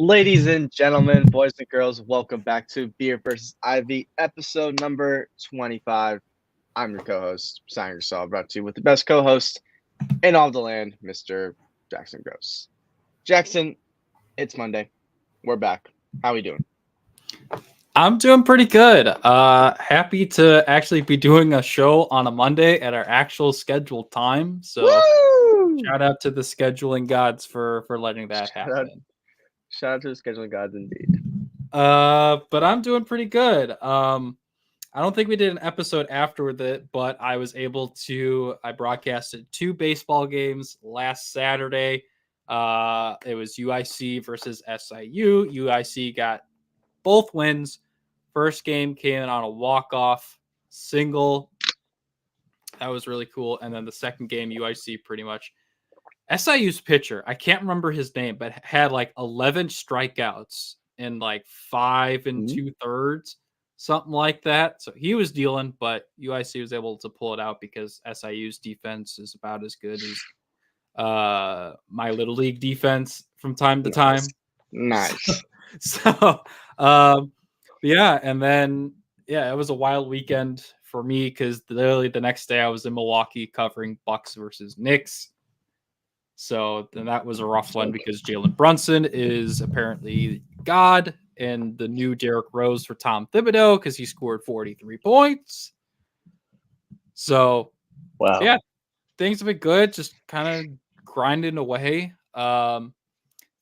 Ladies and gentlemen, boys and girls, welcome back to Beer versus Ivy, episode number 25. I'm your co-host, Signer Saw, brought to you with the best co-host in all of the land, Mr. Jackson Gross. Jackson, it's Monday. We're back. How we doing? I'm doing pretty good. Happy to actually be doing a show on a Monday at our actual scheduled time. So Woo! shout out to the scheduling gods for letting that happen. Shout out to the scheduling gods indeed. But I'm doing pretty good. I don't think we did an episode afterward that, but I broadcasted 2 baseball games last Saturday. It was UIC versus SIU. UIC got both wins. First game came in on a walk-off single. That was really cool. And then the second game, UIC pretty much. SIU's pitcher, I can't remember his name, but had like 11 strikeouts in like 5 2/3, something like that. So he was dealing, but UIC was able to pull it out because SIU's defense is about as good as my little league defense from time to time. Nice. So yeah, and then it was a wild weekend for me because literally the next day I was in Milwaukee covering Bucks versus Knicks. So then that was a rough one because Jalen Brunson is apparently God and the new Derrick Rose for Tom Thibodeau because he scored 43 points. So wow, yeah, things have been good, just kind of grinding away. I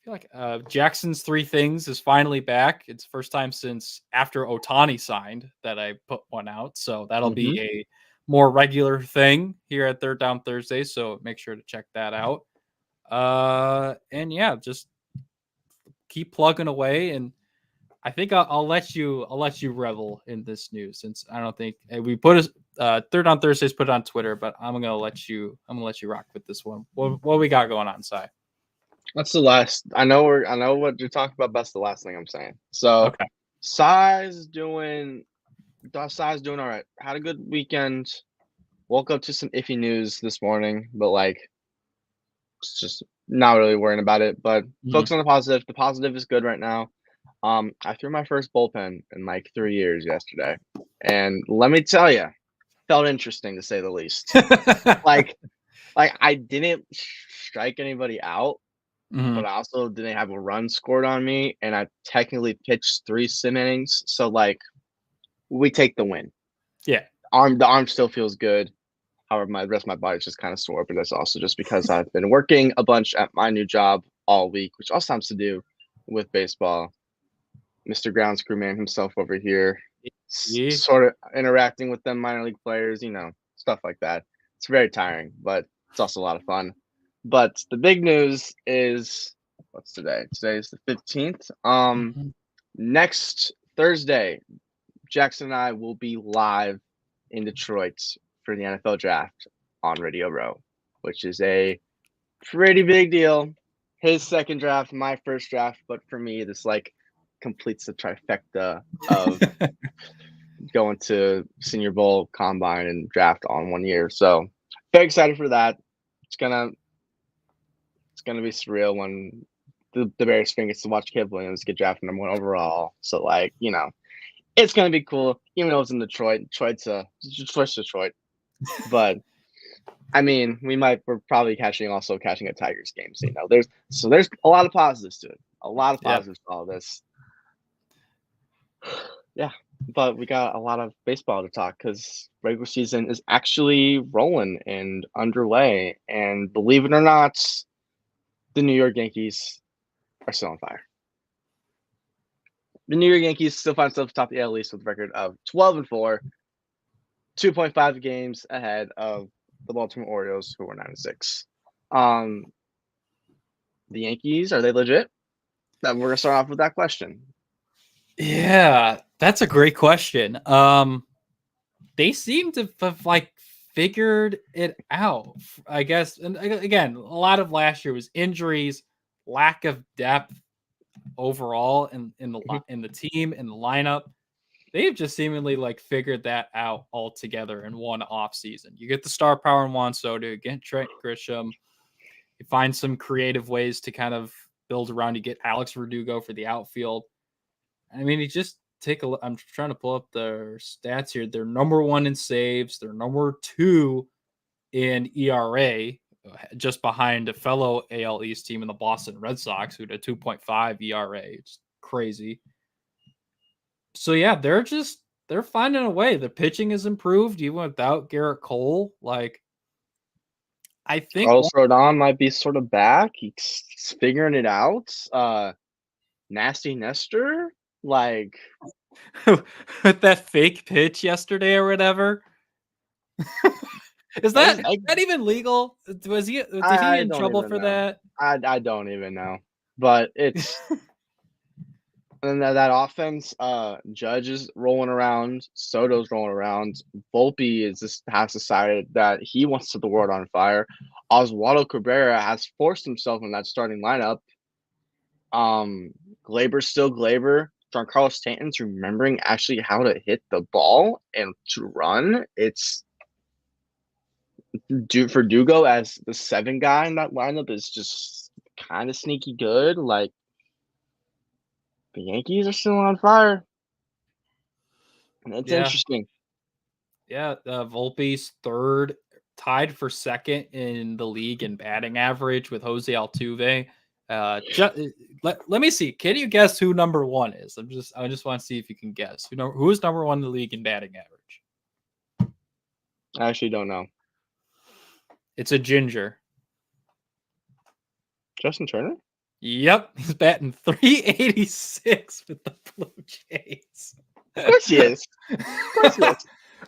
feel like Jackson's 3 Things is finally back. It's the first time since after Ohtani signed that I put one out. So that'll be a more regular thing here at Third Down Thursday. So make sure to check that out. And yeah, just keep plugging away. And I think I'll let you revel in this news since I don't think we put Third Down Thursdays put it on Twitter, but I'm gonna let you rock with this one. What we got going on, Si? That's the last. I know what you're talking about. That's the last thing I'm saying. So, Okay. Sai's doing all right. Had a good weekend. Woke up to some iffy news this morning, but like, it's just not really worrying about it. But focus on the positive. The positive is good right now. I threw my first bullpen in like 3 years yesterday, and let me tell you, felt interesting to say the least. like I didn't strike anybody out. But I also didn't have a run scored on me, and I technically pitched 3 innings. So like, we take the win. Yeah, the arm still feels good. However, the rest of my body is just kind of sore, but that's also just because I've been working a bunch at my new job all week, which also has to do with baseball. Mr. Grounds crewman himself over here, sort of interacting with them minor league players, stuff like that. It's very tiring, but it's also a lot of fun. But the big news is, what's today? Today is the 15th. Next Thursday, Jackson and I will be live in Detroit for the NFL draft on Radio Row, which is a pretty big deal. His second draft, my first draft, but for me, this like completes the trifecta of going to Senior Bowl, Combine, and draft all in 1 year. So very excited for that. It's gonna be surreal when the Bears fan gets to watch Caleb Williams get drafted number 1 overall. So like, it's gonna be cool. Even though it's in Detroit. Detroit. But I mean, we're probably catching a Tigers game. So there's a lot of positives to it. A lot of positives to all this. Yeah. But we got a lot of baseball to talk because regular season is actually rolling and underway. And believe it or not, the New York Yankees are still on fire. The New York Yankees still find themselves atop the AL East with a record of 12-4, 2.5 games ahead of the Baltimore Orioles, who were 9-6. The Yankees, are they legit? We're gonna start off with that question. Yeah, that's a great question. They seem to have like figured it out, I guess. And again, a lot of last year was injuries, lack of depth overall in the team, in the lineup. They've just seemingly like figured that out altogether in one off season. You get the star power in Juan Soto, you get Trent Grisham, you find some creative ways to kind of build around. You get Alex Verdugo for the outfield. I mean, you just take a look. I'm trying to pull up their stats here. They're number 1 in saves. They're number 2 in ERA, just behind a fellow AL East team in the Boston Red Sox, who had a 2.5 ERA. It's crazy. So yeah, they're finding a way. The pitching is improved even without Garrett Cole. Like, I think Carlos Rodon might be sort of back. He's figuring it out. Nasty Nestor, like with that fake pitch yesterday or whatever. Is that even legal? Did he in trouble for that? I don't even know. But it's and that offense, Judge is rolling around, Soto's rolling around, Volpe has decided that he wants to set the world on fire. Oswaldo Cabrera has forced himself in that starting lineup. Glaber's still Glaber. Giancarlo Stanton's remembering actually how to hit the ball and to run. It's Verdugo as the 7 guy in that lineup is just kind of sneaky good. Like, the Yankees are still on fire. And it's interesting. Yeah, Volpe's 3rd, tied for 2nd in the league in batting average with Jose Altuve. Let me see. Can you guess who number 1 is? I just want to see if you can guess. Who's number 1 in the league in batting average? I actually don't know. It's a ginger. Justin Turner? Yep, he's batting .386 with the Blue Jays. Of course he is.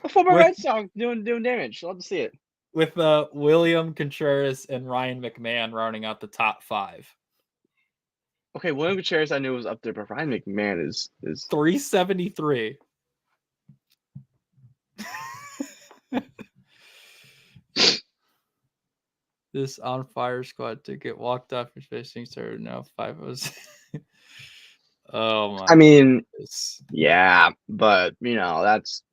A former Red Sox doing damage. Love to see it. With William Contreras and Ryan McMahon rounding out the top 5. Okay, William Contreras I knew was up there, but Ryan McMahon is 373. This on fire squad to get walked off and facing started now 5-0. Oh my! I mean, yeah, but that's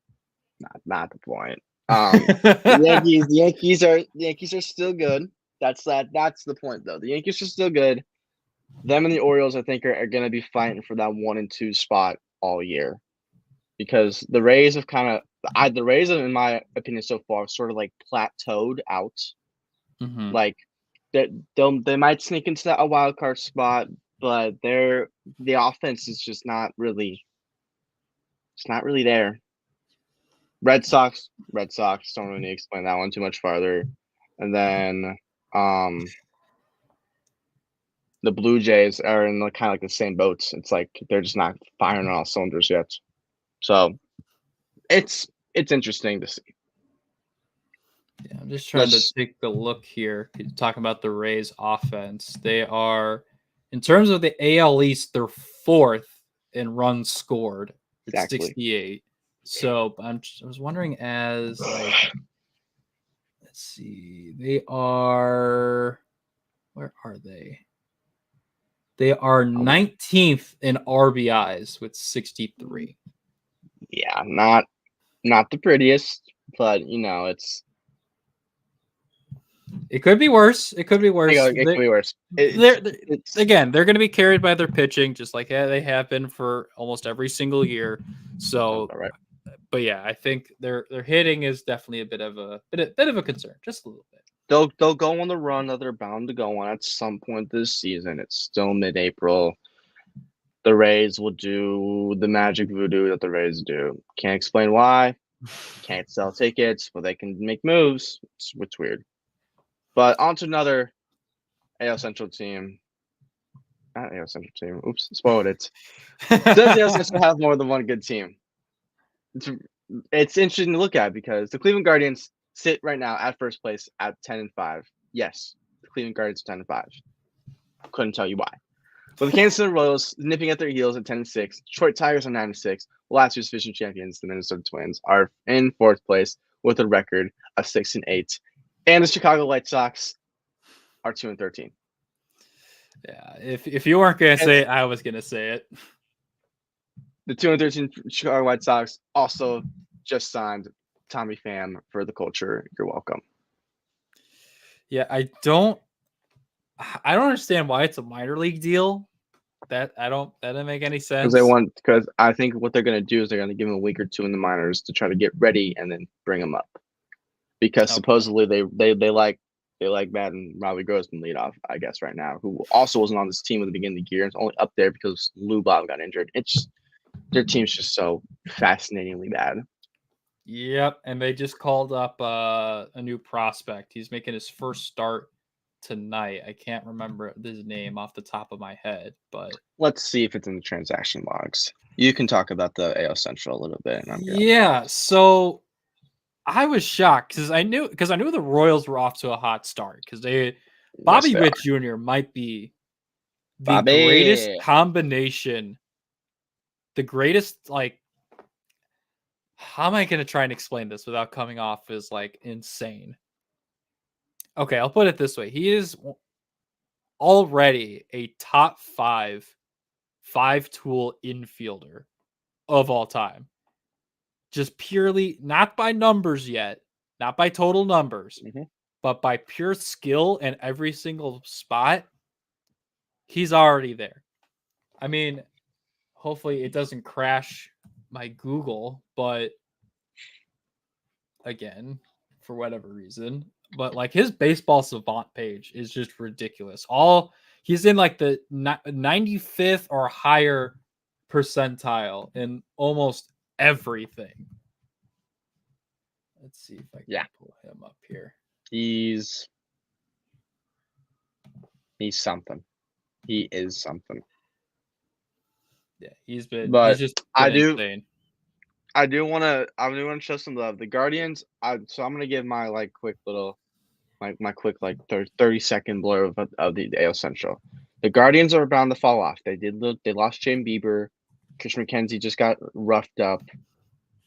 not the point. The Yankees are still good. That's the point though. The Yankees are still good. Them and the Orioles, I think, are going to be fighting for that 1 and 2 spot all year, because the Rays have the Rays, in my opinion, so far, sort of like plateaued out. Mm-hmm. Like they might sneak into a wild card spot, but the offense is just not really. It's not really there. Red Sox. Don't really explain that one too much farther, and then the Blue Jays are in kind of like the same boats. It's like they're just not firing on all cylinders yet. So it's interesting to see. Yeah, I'm just trying to take a look here. Talking about the Rays offense. They are, in terms of the AL East, they're 4th in runs scored. It's 68. So I was wondering, let's see, they are, where are they? They are 19th in RBIs with 63. Yeah, not the prettiest, but it could be worse. It could be worse. It could be worse. Again, they're going to be carried by their pitching, just like they have been for almost every single year. So, right. But yeah, I think their hitting is definitely a bit of a concern, just a little bit. They'll go on the run that they're bound to go on at some point this season. It's still mid-April. The Rays will do the magic voodoo that the Rays do. Can't explain why. Can't sell tickets, but they can make moves. It's weird. But on to another AL Central team. Not AL Central team. Oops, spoiled it. Does the AL Central have more than one good team? It's interesting to look at because the Cleveland Guardians sit right now at first place at 10-5. Yes, the Cleveland Guardians are 10-5. Couldn't tell you why. But the Kansas City Royals nipping at their heels at 10-6. Detroit Tigers are 9-6. Last year's division champions, the Minnesota Twins, are in 4th place with a record of 6-8. And the Chicago White Sox are 2-13. Yeah, if you weren't gonna say it, I was gonna say it. The 2-13 Chicago White Sox also just signed Tommy Pham for the culture. You're welcome. Yeah, I don't understand why it's a minor league deal. That didn't make any sense. Because I think what they're going to do is they're going to give him a week or two in the minors to try to get ready and then bring him up. Because supposedly they like batting Robbie Grossman lead off, I guess, right now, who also wasn't on this team at the beginning of the year. It's only up there because Lou Bob got injured. Their team's just so fascinatingly bad. Yep, and they just called up a new prospect. He's making his first start tonight. I can't remember his name off the top of my head, but let's see if it's in the transaction logs. You can talk about the AL Central a little bit. Yeah, so I was shocked because I knew the Royals were off to a hot start because Bobby Witt Jr. might be the greatest combination, the greatest, like, how am I going to try and explain this without coming off as like insane? Okay, I'll put it this way. He is already a top 5-tool infielder of all time. Just purely, not by numbers yet, not by total numbers, but by pure skill in every single spot. He's already there. I mean, hopefully it doesn't crash my Google, but again, for whatever reason, but like his baseball savant page is just ridiculous. He's in like the 95th or higher percentile in almost everything. Let's see if I can pull him up here. He's something. He is something. Yeah, he's just insane. I do want to show some love. The Guardians. So I'm gonna give my like quick little, my quick like 30-second blur of the AL Central. The Guardians are bound to fall off. They lost Shane Bieber. Chris McKenzie just got roughed up.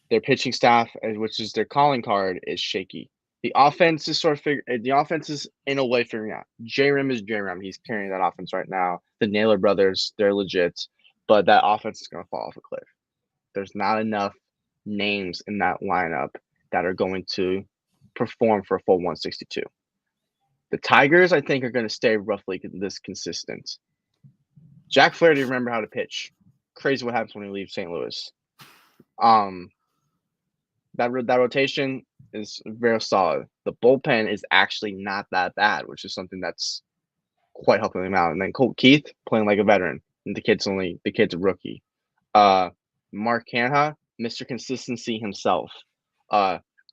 Their pitching staff, which is their calling card, is shaky. The offense is in a way figuring out. J-Rim is J-Rim. He's carrying that offense right now. The Naylor brothers, they're legit, but that offense is going to fall off a cliff. There's not enough names in that lineup that are going to perform for a full 162. The Tigers, I think, are going to stay roughly this consistent. Jack Flaherty, remember how to pitch. Crazy what happens when he leaves St. Louis. That rotation is very solid. The bullpen is actually not that bad, which is something that's quite helping them out. And then Colt Keith playing like a veteran, and the kid's a rookie. Mark Canha, Mr. Consistency himself.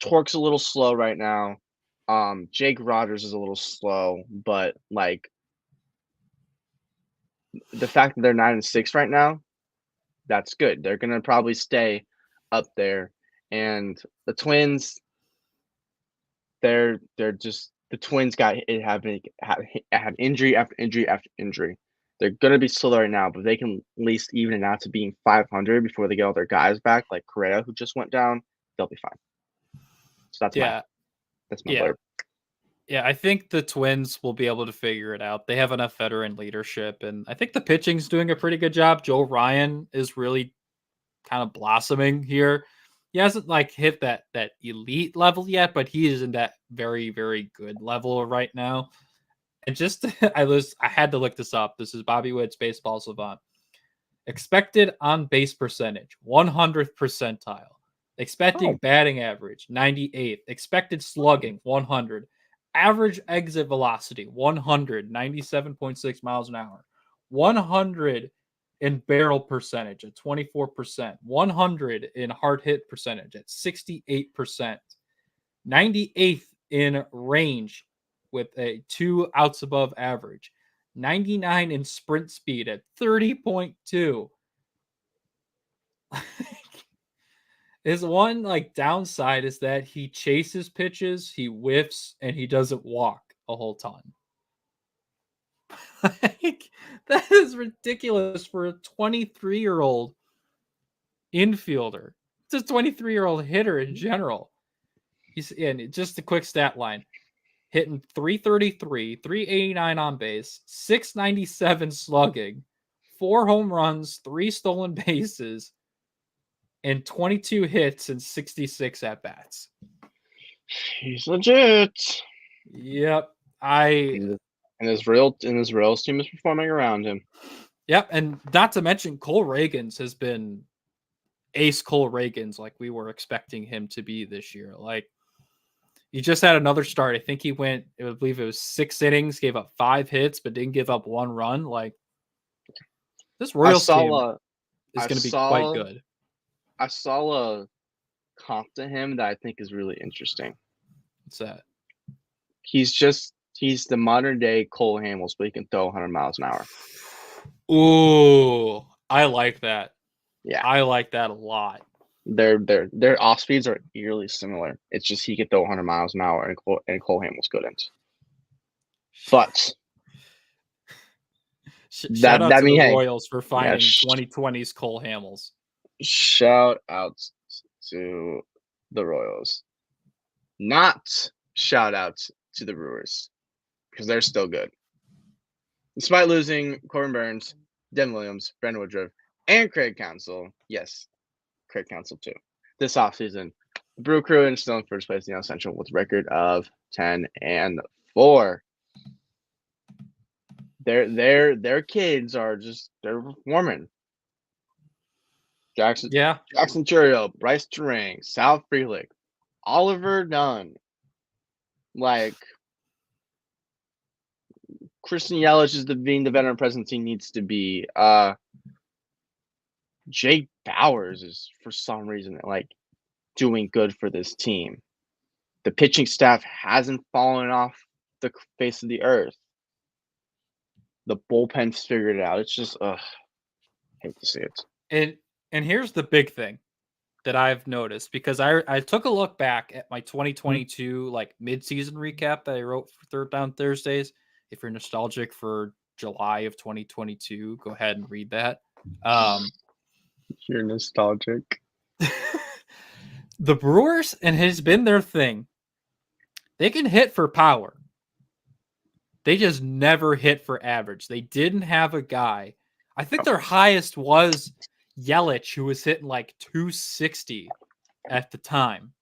Torque's a little slow right now. Jake Rogers is a little slow, but like the fact that they're 9-6 right now, that's good. They're gonna probably stay up there. And the Twins, they're just the Twins have injury after injury after injury. They're gonna be slow right now, but they can at least even it out to being 500 before they get all their guys back, like Correa, who just went down. They'll be fine. So that's my blurb. Yeah, I think the Twins will be able to figure it out. They have enough veteran leadership, and I think the pitching's doing a pretty good job. Joe Ryan is really kind of blossoming here. He hasn't like hit that elite level yet, but he is in that very, very good level right now. And just I had to look this up. This is Bobby Witt's baseball savant. Expected on base percentage, 100th percentile. Expected batting average, 98th. Expected slugging, 100. Average exit velocity, 100, 97.6 miles an hour. 100 in barrel percentage at 24%, 100 in hard hit percentage at 68%, 98th in range with a 2 outs above average, 99 in sprint speed at 30.2. His one like downside is that he chases pitches, he whiffs, and he doesn't walk a whole ton. Like, that is ridiculous for a 23-year-old infielder. It's a 23-year-old hitter in general. He's in just a quick stat line. Hitting 333, 389 on base, 697 slugging, 4 home runs, 3 stolen bases, and 22 hits and 66 at-bats. He's legit. Yep. And And his Royals team is performing around him. Yep, and not to mention Cole Reagans has been ace Cole Reagans like we were expecting him to be this year. Like, he just had another start. I think he went, I believe it was 6 innings, gave up 5 hits, but didn't give up 1 run. Like, this Royals team is going to be quite good. I saw a comp to him that I think is really interesting. What's that? He's the modern day Cole Hamels, but he can throw 100 miles an hour. Ooh, I like that. Yeah, I like that a lot. Their off speeds are eerily similar. It's just he could throw 100 miles an hour, and Cole Hamels couldn't. But shout out to the Royals for finding 2020's Cole Hamels. Shout out to the Royals. Not shout out to the Brewers, because they're still good. Despite losing Corbin Burns, Devin Williams, Brandon Woodruff, and Craig Counsell. Yes, Craig Counsell too. This offseason, the Brew Crew is still in first place in the NL Central with a record of 10-4. Their kids are they're performing. Jackson Churio, Bryce Terang, Sal Frelick, Oliver Dunn, like Christian Yelich is being the veteran presence he needs to be. Jake Bowers is for some reason like doing good for this team. The pitching staff hasn't fallen off the face of the earth. The bullpen's figured it out. It's just hate to see it. And here's the big thing that I've noticed, because I took a look back at my 2022 like midseason recap that I wrote for Third Down Thursdays. If you're nostalgic for July of 2022, go ahead and read that. You're nostalgic. The Brewers, and it has been their thing, they can hit for power. They just never hit for average. They didn't have a guy. I think their highest was Yelich, who was hitting like 260 at the time.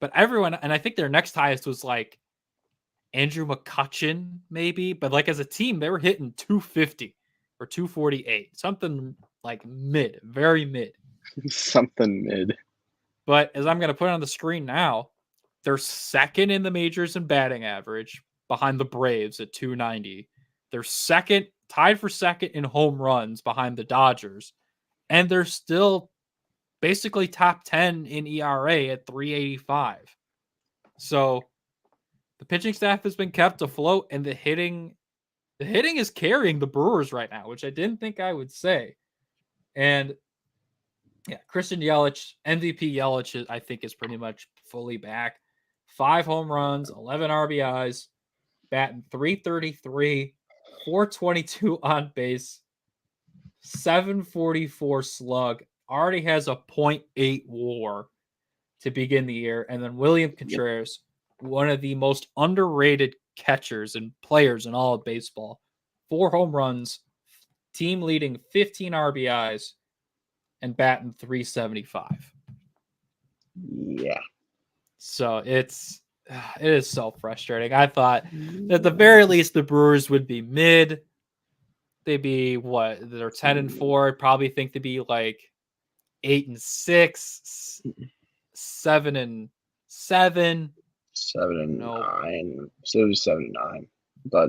But everyone, and I think their next highest was like Andrew McCutchen, maybe. But like as a team, they were hitting 250 or 248. Something like mid, very mid. Something mid. But as I'm going to put on the screen now, they're second in the majors in batting average behind the Braves at 290. They're tied for second in home runs behind the Dodgers. And they're still basically top 10 in ERA at 385. So the pitching staff has been kept afloat, and the hitting is carrying the Brewers right now, which I didn't think I would say. And yeah, Christian Yelich, MVP Yelich, I think is pretty much fully back. 5 home runs, 11 RBIs, batting .333, 422 on base, 744 slug. Already has a .8 WAR to begin the year. And then William Contreras, one of the most underrated catchers and players in all of baseball. 4 home runs, team leading 15 RBIs, and batting .375. Yeah. So it is so frustrating. I thought at the very least the Brewers would be mid. They'd be they're 10-4. I'd probably think they'd be like 8-6, 7-7. 7-9. So it was 7-9. But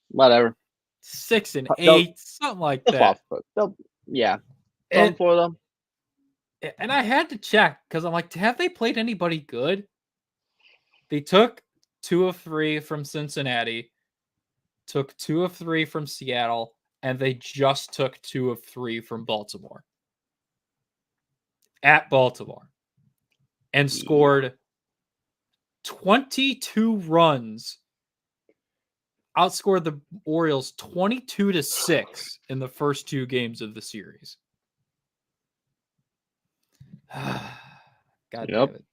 whatever. 6-8, something like that. Yeah. And for them. And I had to check because I'm like, have they played anybody good? They took 2 of 3 from Cincinnati, took 2 of 3 from Seattle, and they just took 2 of 3 from Baltimore. At Baltimore. And scored 22 runs. Outscored the Orioles 22-6 in the first 2 games of the series. God damn it.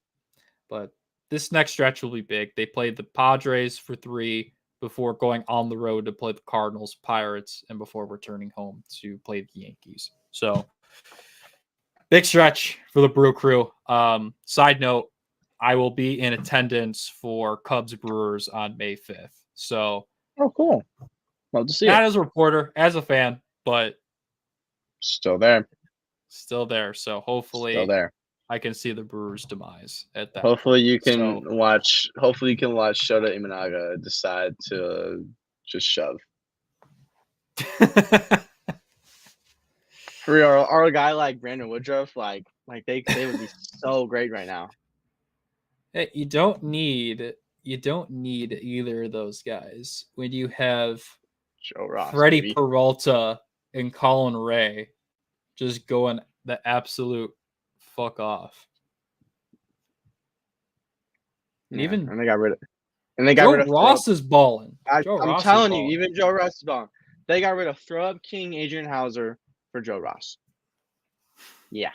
But this next stretch will be big. They played the Padres for 3 before going on the road to play the Cardinals, Pirates, and before returning home to play the Yankees. So big stretch for the Brew Crew. Side note, I will be in attendance for Cubs Brewers on May 5th. So, Oh, cool. Love to see not it. as a reporter, as a fan, but Still there. still there. So Still hopefully there. I can see the Brewers' demise at that. Hopefully you point. can watch. Hopefully you can watch Shota Imanaga decide to just shove. For real, or a guy like Brandon Woodruff, like they would be so great right now. Hey, you don't need either of those guys when you have Joe Ross, Freddie baby. Peralta and Colin Ray just going the absolute fuck off. And Yeah, even and they got rid of. And they got Joe rid of Ross is balling. I'm telling you, even Joe Ross is balling. They got rid of Throw Up King Adrian Hauser for Joe Ross. Yeah.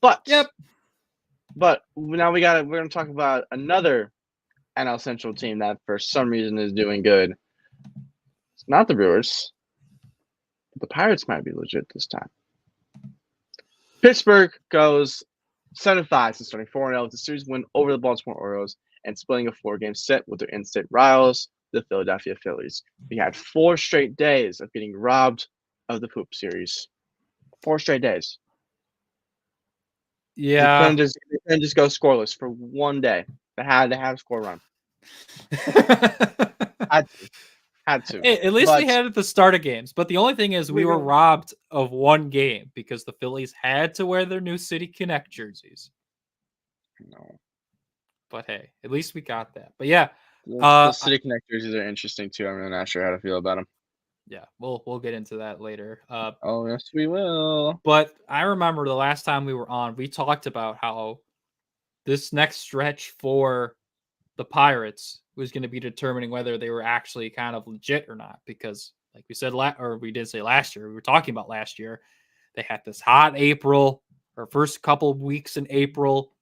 But Yep. But now we're gonna talk about another NL Central team that for some reason is doing good. It's not the Brewers. But the Pirates might be legit this time. Pittsburgh goes 7-5 since starting 4-0 with the series win over the Baltimore Orioles and splitting a 4-game set with their in-state rivals, the Philadelphia Phillies. We had 4 straight days of getting robbed of the poop series. 4 straight days. Yeah. They couldn't just go scoreless for one day. They had to have a score run. Had to. Hey, at least we had at the start of games. But the only thing is we were robbed of one game because the Phillies had to wear their new City Connect jerseys. No. But hey, at least we got that. But yeah. The City Connect jerseys are interesting too. I'm really not sure how to feel about them. Yeah, we'll get into that later. Oh, yes, we will. But I remember the last time we were on, we talked about how this next stretch for the Pirates was going to be determining whether they were actually kind of legit or not. Because, like we said, we did say last year, we were talking about last year, they had this hot April, or first couple of weeks in April.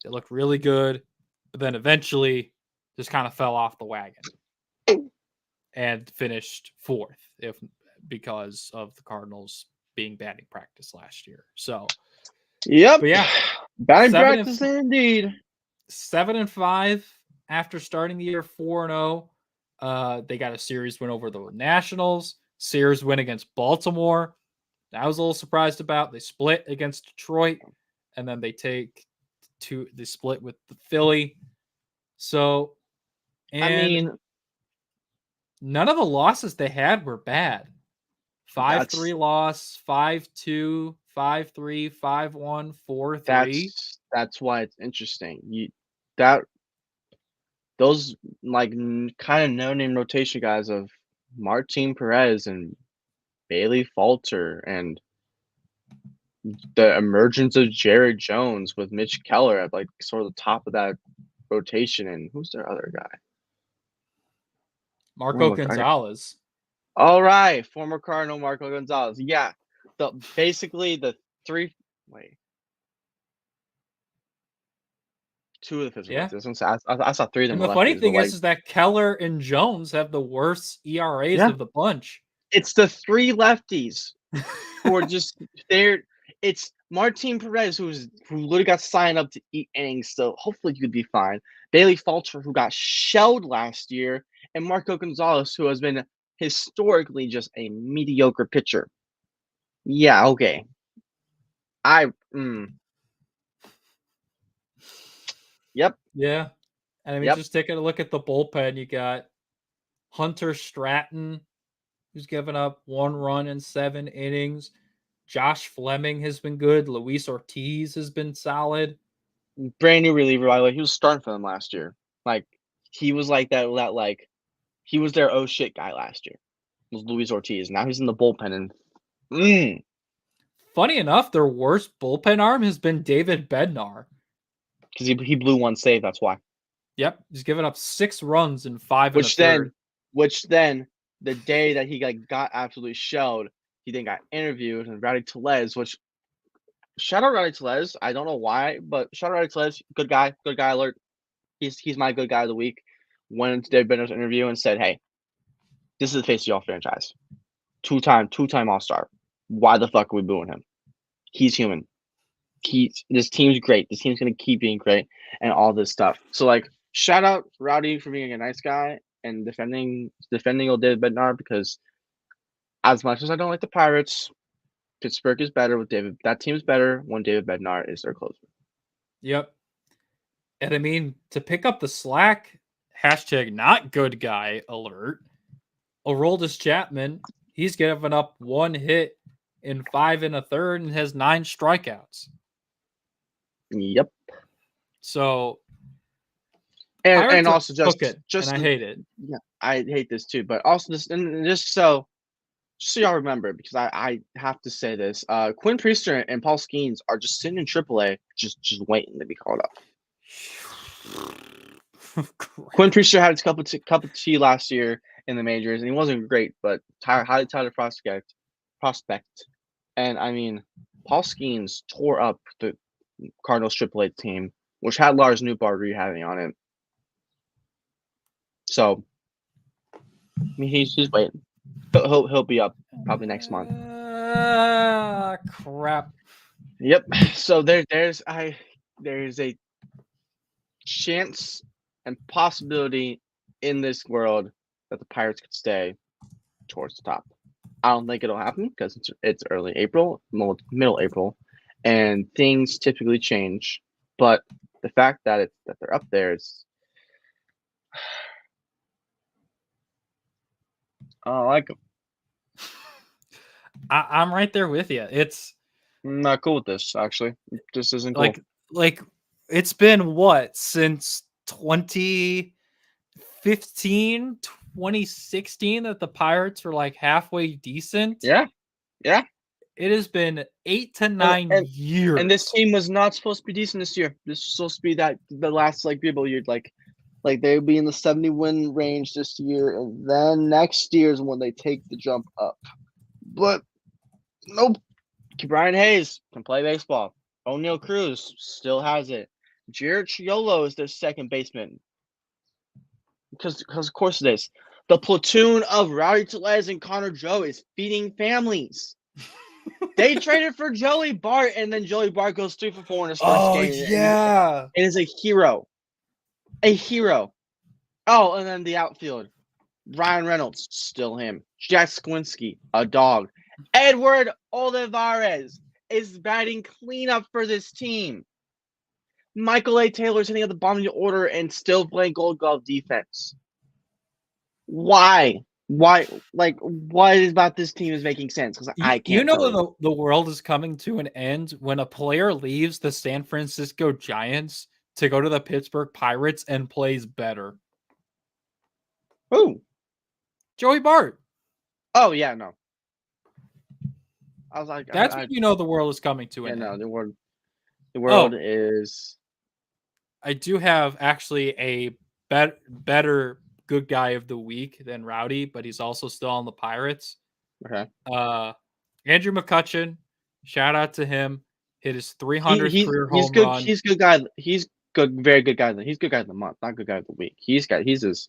They looked really good, but then eventually just kind of fell off the wagon and finished 4th, because of the Cardinals being batting practice last year. So, yep, but yeah, batting practice indeed. 7-5 after starting the year 4-0. They got a series win over the Nationals, series win against Baltimore. I was a little surprised about. They split against Detroit, and then they split with the Philly. So, none of the losses they had were bad. 5-3 loss, 5-2, 5-3, 5-1, 4-3. That's why it's interesting. Those like kind of no-name rotation guys of Martin Perez and Bailey Falter and the emergence of Jared Jones with Mitch Keller at like sort of the top of that rotation. And who's their other guy? Marco Gonzalez. All right, former Cardinal Marco Gonzalez. Yeah, basically the three. Wait, 2 of the physical lefties. I saw 3 of them. And the funny thing is that Keller and Jones have the worst ERAs of the bunch. It's the 3 lefties who are just there. It's Martin Perez who literally got signed up to eat innings. So hopefully you could be fine. Bailey Falter who got shelled last year, and Marco Gonzalez who has been historically just a mediocre pitcher. Yeah, okay. Yep. Yeah. And I mean, just taking a look at the bullpen, you got Hunter Stratton, who's given up 1 run in 7 innings. Josh Fleming has been good. Luis Ortiz has been solid. Brand new reliever, by the way. He was starting for them last year. Like, he was like that like, he was their oh shit guy last year. Was Luis Ortiz. Now he's in the bullpen and Funny enough, their worst bullpen arm has been David Bednar. Because he blew 1 save, that's why. Yep, he's given up 6 runs in 5 1/3. Which then, the day that he got absolutely shelled, he then got interviewed, and Rowdy Tellez, which, shout out Rowdy Tellez, I don't know why, but shout out Rowdy Tellez, good guy alert. He's my good guy of the week. Went into Dave Benner's interview and said, hey, this is the face of y'all franchise. Two-time All-Star. Why the fuck are we booing him? He's human. This team's great. This team's going to keep being great and all this stuff. So, like, shout out Rowdy for being a nice guy and defending old David Bednar, because as much as I don't like the Pirates, Pittsburgh is better with David. That team is better when David Bednar is their closer. Yep. And I mean, to pick up the slack, hashtag not good guy alert, Aroldis Chapman, he's given up 1 hit in 5 1/3 and has 9 strikeouts. Yep. So, and also just and I hate it. Yeah, I hate this too. But also this, and just so y'all remember, because I have to say this, Quinn Priester and Paul Skeens are just sitting in AAA, just waiting to be called up. Quinn Priester had his cup of tea last year in the majors, and he wasn't great, but highly touted prospect. And I mean, Paul Skeens tore up the Cardinals AAA team, which had Lars Nootbaar rehabbing on it. So, I mean, he's waiting. He'll be up probably next month. Crap. Yep. So there's a chance and possibility in this world that the Pirates could stay towards the top. I don't think it'll happen because it's early April, middle April, and things typically change. But the fact that they're up there is, I like them. I'm right there with you. I'm not cool with this, actually. This isn't cool. Like it's been what, since 2015, 2016 that the Pirates were like halfway decent. Yeah. It has been 8 to 9 years. And this team was not supposed to be decent this year. This was supposed to be the last people you'd like they'll be in the 70-win range this year, and then next year is when they take the jump up. But nope. Brian Hayes can play baseball. O'Neal Cruz still has it. Jared Chiolo is their second baseman. Because of course it is. The platoon of Rowdy Tellez and Connor Joe is feeding families. They traded for Joey Bart, and then Joey Bart goes 3 for 4 in his first game. Yeah. And is a hero. A hero. Oh, and then the outfield. Ryan Reynolds, still him. Jack Skwinski, a dog. Edward Olivares is batting cleanup for this team. Michael A. Taylor's hitting at the bottom of the order and still playing Gold Glove defense. Why? What about this team is making sense? Because I can't. You know the world is coming to an end when a player leaves the San Francisco Giants to go to the Pittsburgh Pirates and plays better. Who? Joey Bart. Oh yeah, no. I was like, that's when you know the world is coming to an end. The world is. I do have actually a better good guy of the week than Rowdy, but he's also still on the Pirates. Okay. Andrew McCutchen, shout out to him. Hit his 300th career home run. He's good guy. He's good, very good guy. He's good guy of the month, not good guy of the week. He's his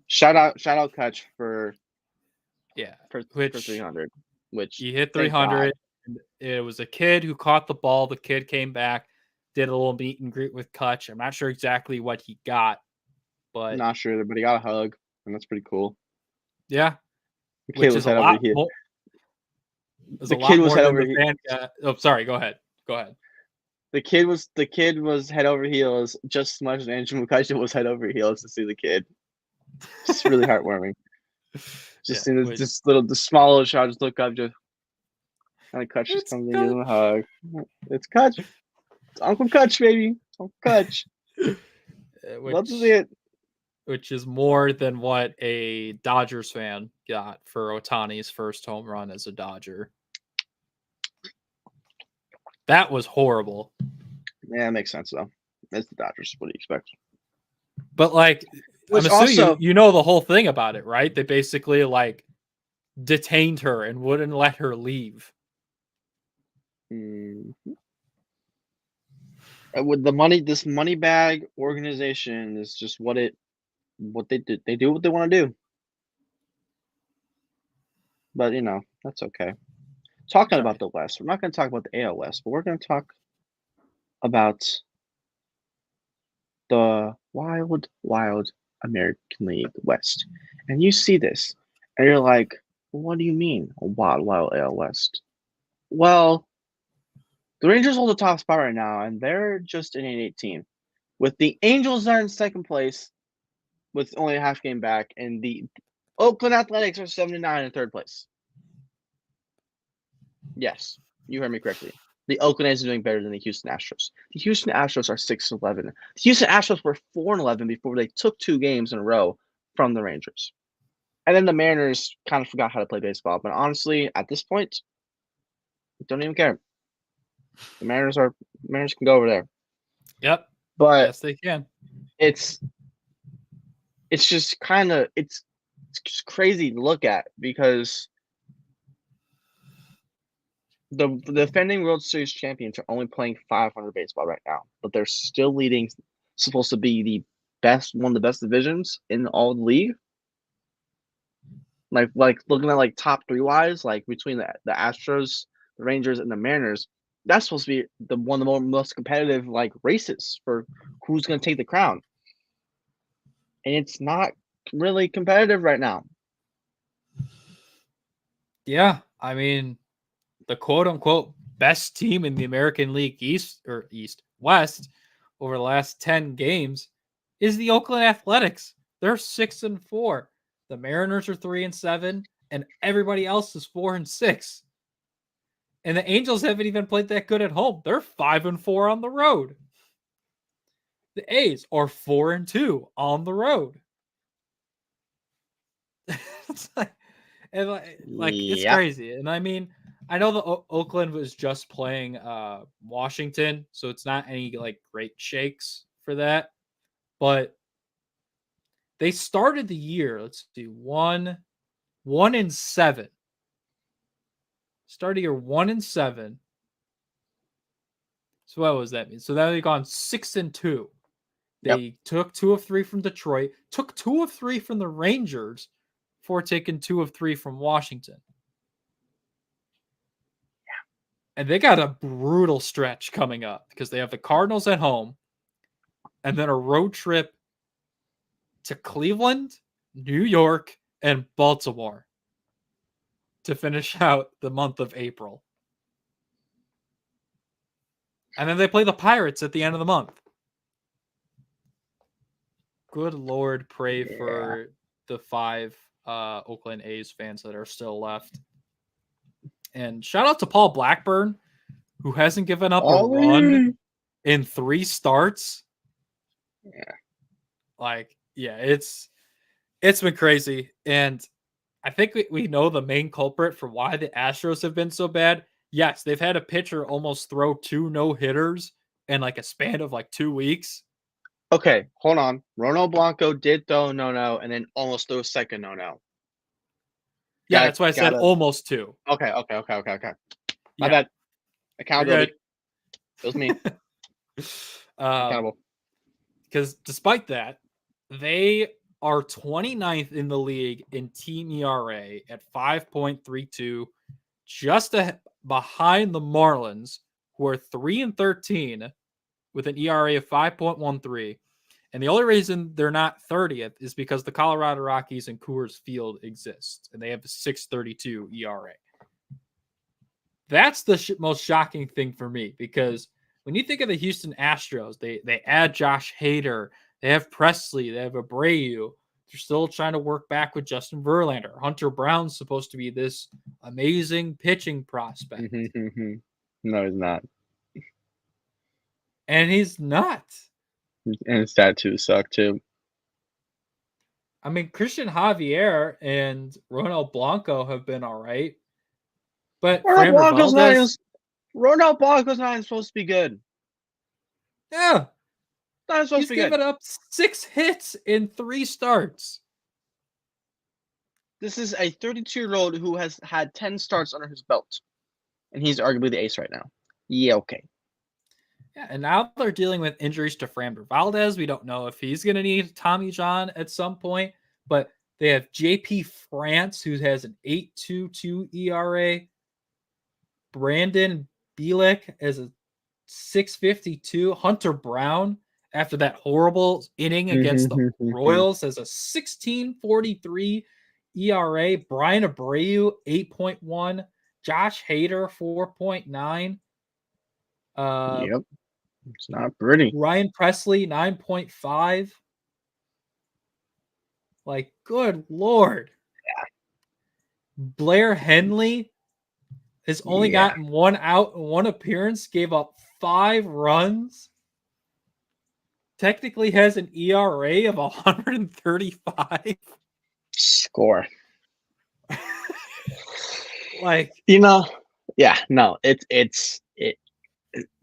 shout out Kutch for 300, which he hit 300. It was a kid who caught the ball. The kid came back, did a little meet and greet with Kutch. I'm not sure exactly what he got, but not sure, but he got a hug, and that's pretty cool. Yeah, the kid was head over heels. The kid was head over heels. Oh, sorry. Go ahead. The kid was head over heels just as much as Andrew McCutchen was head over heels to see the kid. It's really heartwarming. Just seeing this small little shot, just look up, just kind of Kutch just comes in, give him a hug. It's Kutch. It's Uncle Kutch, baby. Uncle Kutch. Love to see it. Which is more than what a Dodgers fan got for Ohtani's first home run as a Dodger. That was horrible. Yeah, it makes sense though. It's the Dodgers. What do you expect? But I'm assuming you know the whole thing about it, right? They basically detained her and wouldn't let her leave. Mm-hmm. With the money, this money bag organization is just what they do. They do what they want to do. But that's okay. Talking about the West, we're not going to talk about the AL West, but we're going to talk about the wild, wild American League West. And you see this, and you're like, what do you mean, a wild, wild AL West? Well, the Rangers hold the top spot right now, and they're just an 8-18. With the Angels are in second place with only a half game back, and the Oakland Athletics are 79 in third place. Yes, you heard me correctly. The Oakland A's are doing better than the Houston Astros. The Houston Astros are 6-11. The Houston Astros were 4-11 before they took 2 games in a row from the Rangers. And then the Mariners kind of forgot how to play baseball. But honestly, at this point, don't even care. The Mariners can go over there. Yep. But yes, they can. It's just kind of it's just crazy to look at because the defending World Series champions are only playing 500 baseball right now, but they're still leading. Supposed to be one of the best divisions in all the league. Like looking at like top 3 wise, like between the Astros, the Rangers, and the Mariners, that's supposed to be one of the most competitive like races for who's going to take the crown. And it's not really competitive right now. Yeah, I mean, the quote unquote best team in the American League West over the last 10 games is the Oakland Athletics. They're 6-4. The Mariners are 3-7, and everybody else is 4-6. And the Angels haven't even played that good at home. They're 5-4 on the road. The A's are 4-2 on the road. It's it's crazy. And I mean, I know the Oakland was just playing Washington, so it's not any like great shakes for that. But they started the year, let's see, 1-7. Started year 1-7. So what was that mean? So now they've gone 6-2. They took 2 of 3 from Detroit, took 2 of 3 from the Rangers, before taking 2 of 3 from Washington. And they got a brutal stretch coming up because they have the Cardinals at home and then a road trip to Cleveland, New York, and Baltimore to finish out the month of April. And then they play the Pirates at the end of the month. Good Lord, pray for the 5 Oakland A's fans that are still left. And shout out to Paul Blackburn, who hasn't given up a run in 3 starts. Yeah. It's been crazy. And I think we know the main culprit for why the Astros have been so bad. Yes, they've had a pitcher almost throw 2 no-hitters in like a span of like 2 weeks. Okay, hold on. Ronald Blanco did throw a no-no and then almost threw a second no-no. Yeah, that's why I said almost 2. Okay. My bad. Accountability. It was me. Accountable. Because despite that, they are 29th in the league in team ERA at 5.32, just behind the Marlins, who are 3-13 with an ERA of 5.13. And the only reason they're not 30th is because the Colorado Rockies and Coors Field exist, and they have a 6.32 ERA. That's the most shocking thing for me, because when you think of the Houston Astros, they add Josh Hader, they have Presley, they have Abreu. They're still trying to work back with Justin Verlander. Hunter Brown's supposed to be this amazing pitching prospect. No, he's not. And he's not. And his tattoos suck too. I mean, Christian Javier and Ronald Blanco have been all right. But Ronald Blanco's not even supposed to be good. Yeah. Not supposed to be good. He's given up 6 hits in 3 starts. This is a 32-year-old who has had 10 starts under his belt. And he's arguably the ace right now. Yeah, okay. Yeah, and now they're dealing with injuries to Framber Valdez. We don't know if he's going to need Tommy John at some point. But they have JP France, who has an 8.22 ERA. Brandon Bielek as a 6.52. Hunter Brown after that horrible inning against the Royals as a 16.43 ERA. Brian Abreu 8.1, Josh Hader 4.9. Yep, it's not pretty. Ryan Presley 9.5. Like, good Lord. Yeah. Blair Henley has only gotten 1 out in 1 appearance, gave up 5 runs. Technically has an ERA of 135. Score. Like, the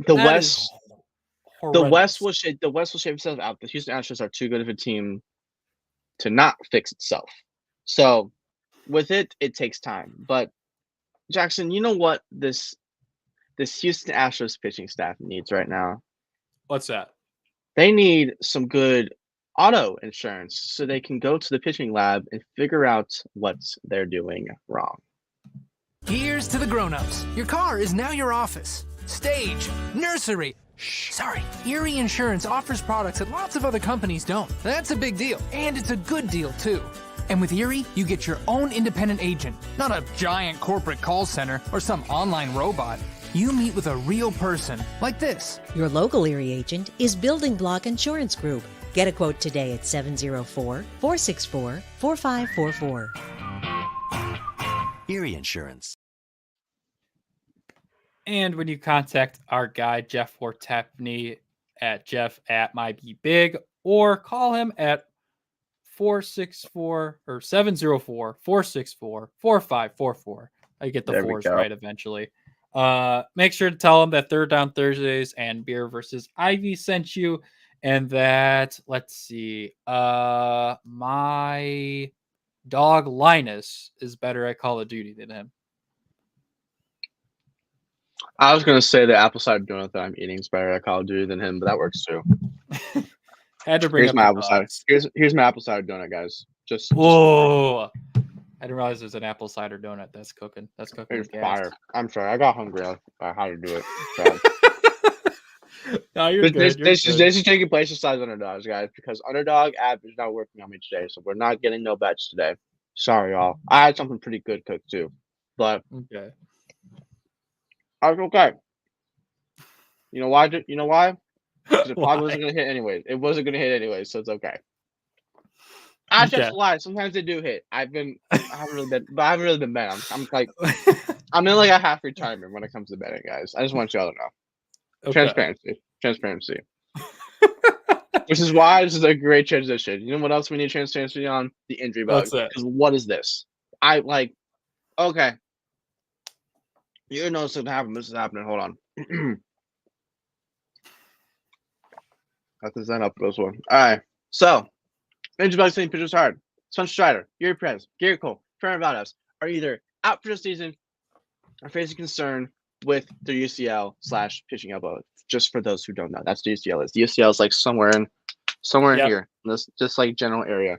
West. The West will shape itself out. The Houston Astros are too good of a team to not fix itself. So with it takes time. But Jackson, you know what this Houston Astros pitching staff needs right now? What's that? They need some good auto insurance so they can go to the pitching lab and figure out what they're doing wrong. Here's to the grown-ups. Your car is now your office, stage, nursery. Sorry, Erie Insurance offers products that lots of other companies don't. That's a big deal, and it's a good deal, too. And with Erie, you get your own independent agent, not a giant corporate call center or some online robot. You meet with a real person, like this. Your local Erie agent is Building Block Insurance Group. Get a quote today at 704-464-4544. Erie Insurance. And when you contact our guy, Jeff Fortepney, at jeff@mybebig, or call him at 704-464-4544. I get the fours right eventually. Make sure to tell him that Third Down Thursdays and Beer versus Ivy sent you, and that, let's see, my dog Linus is better at Call of Duty than him. I was gonna say the apple cider donut that I'm eating is better at Call of Duty than him, but that works too. Had to bring here's my apple cider. Here's my apple cider donut, guys. Whoa! I didn't realize there's an apple cider donut that's cooking. That's cooking. It's fire. I'm sorry, I got hungry. I had to do it. No, you're good. This is taking place besides underdogs, guys, because underdog app is not working on me today, so we're not getting no bets today. Sorry, y'all. I had something pretty good cooked too, but okay. I was okay. You know why? Because it probably wasn't gonna hit anyways. It wasn't gonna hit anyways, so it's okay. I just lie. Sometimes they do hit. I haven't really been betting. I'm like, I'm in like a half retirement when it comes to betting, guys. I just want y'all to know. Okay. Transparency. Which is why this is a great transition. You know what else we need transparency on? The injury bug. Because what is this? Okay. You know something happened. This is happening. Hold on. Got this up for this one. All right. So, injury bug saying pitchers hard. Spencer Strider, Gary Perez, Garrett Cole, Fernando Valdez are either out for the season or facing concern with their UCL/pitching elbow. Just for those who don't know, that's the UCL is. The UCL is like somewhere in here, in this just like general area.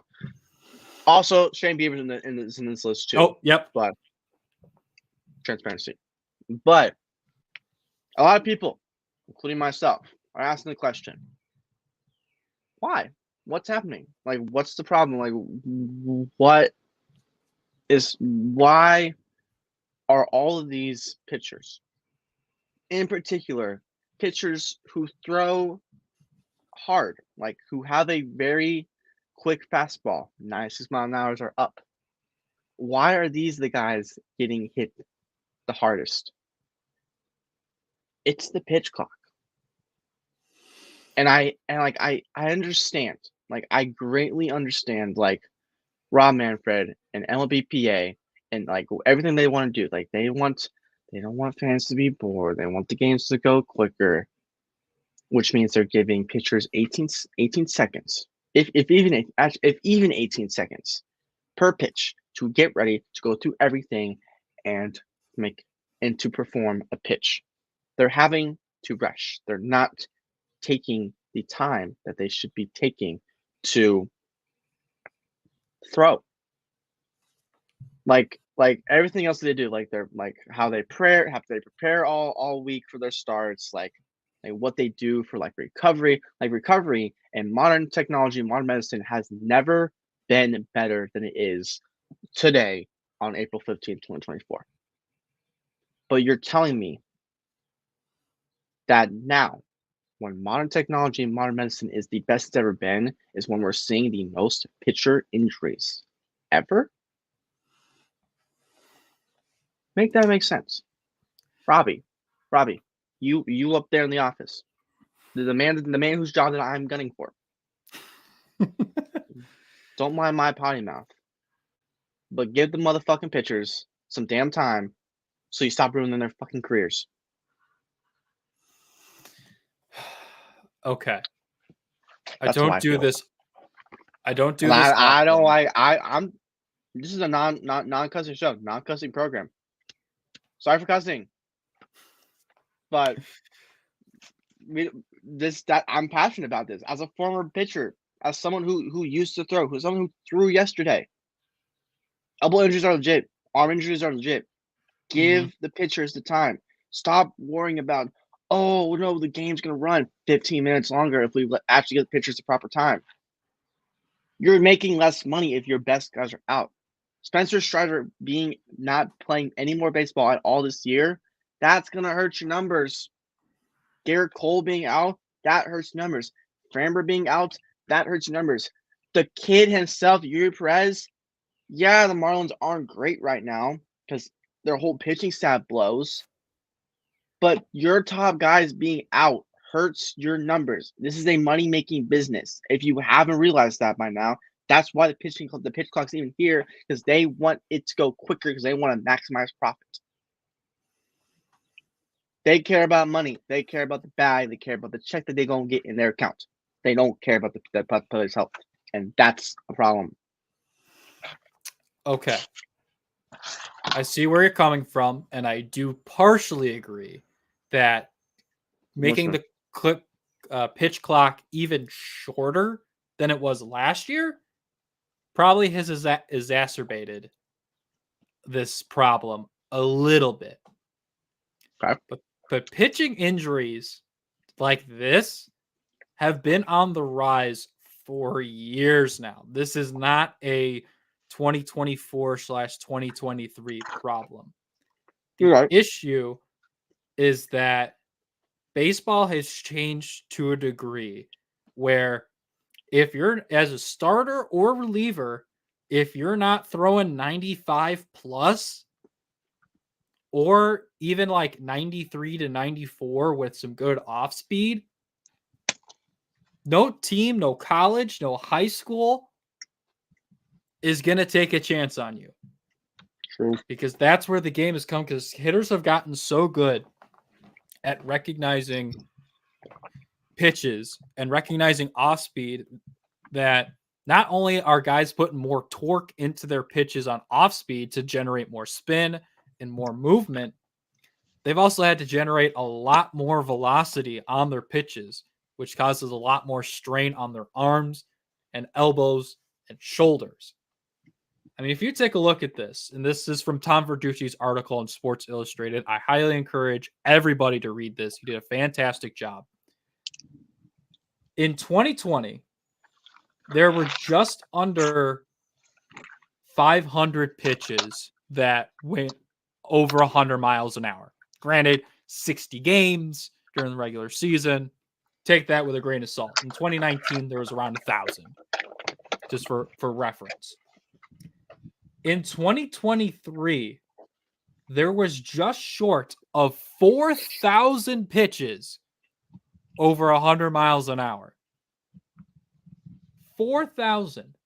Also, Shane Bieber's in this list too. Oh, yep. But transparency. But a lot of people, including myself, are asking the question: why? What's happening? Like, what's the problem? Like, why are all of these pitchers, in particular, pitchers who throw hard, like who have a very quick fastball, 96 mile an hour are up, why are these the guys getting hit the hardest? It's the pitch clock. And I understand. Like, I greatly understand, like, Rob Manfred and MLBPA and, like, everything they want to do. Like, they don't want fans to be bored. They want the games to go quicker, which means they're giving pitchers 18 seconds, if even 18 seconds per pitch to get ready to go through everything and to perform a pitch. They're having to rush. They're not taking the time that they should be taking to throw. Like everything else they do, like they're like how they prepare all week for their starts. Like like what they do for like recovery and modern technology, modern medicine has never been better than it is today on April 15th, 2024. But you're telling me that now, when modern technology and modern medicine is the best it's ever been, is when we're seeing the most pitcher injuries ever? Make that make sense. Robbie, you up there in the office, the man whose job that I'm gunning for. Don't mind my potty mouth, but give the motherfucking pitchers some damn time so you stop ruining their fucking careers. Okay. I That's how don't I do feel. this. I don't do And this. I don't often. like. I'm. This is a non-cussing show, non-cussing program. Sorry for cussing, but I'm passionate about this as a former pitcher, as someone who used to throw, who's someone who threw yesterday. Elbow injuries are legit. Arm injuries are legit. Give the pitchers the time. Stop worrying about, oh no, the game's gonna run 15 minutes longer if we actually get the pitchers the proper time. You're making less money if your best guys are out. Spencer Strider not playing any more baseball at all this year, that's gonna hurt your numbers. Garrett Cole being out, that hurts numbers. Framber being out, that hurts your numbers. The kid himself, Yuri Perez, yeah, the Marlins aren't great right now because their whole pitching staff blows. But your top guys being out hurts your numbers. This is a money-making business. If you haven't realized that by now, that's why the pitch clock's even here, because they want it to go quicker because they want to maximize profit. They care about money. They care about the bag. They care about the check that they're going to get in their account. They don't care about the player's health. And that's a problem. Okay. I see where you're coming from, and I do partially agree that making the pitch clock even shorter than it was last year probably has exacerbated this problem a little bit. Okay. But pitching injuries like this have been on the rise for years now. This is not a 2024/2023 problem. The issue is that baseball has changed to a degree where if you're as a starter or reliever, if you're not throwing 95 plus or even like 93 to 94 with some good off speed, no team, no college, no high school is going to take a chance on you. True. Because that's where the game has come, because hitters have gotten so good at recognizing pitches and recognizing off speed that not only are guys putting more torque into their pitches on off speed to generate more spin and more movement, they've also had to generate a lot more velocity on their pitches, which causes a lot more strain on their arms and elbows and shoulders. I mean, if you take a look at this, and this is from Tom Verducci's article in Sports Illustrated, I highly encourage everybody to read this. He did a fantastic job. In 2020, there were just under 500 pitches that went over 100 miles an hour. Granted, 60 games during the regular season. Take that with a grain of salt. In 2019, there was around 1,000, just for reference. In 2023, there was just short of 4,000 pitches over 100 miles an hour. 4,000.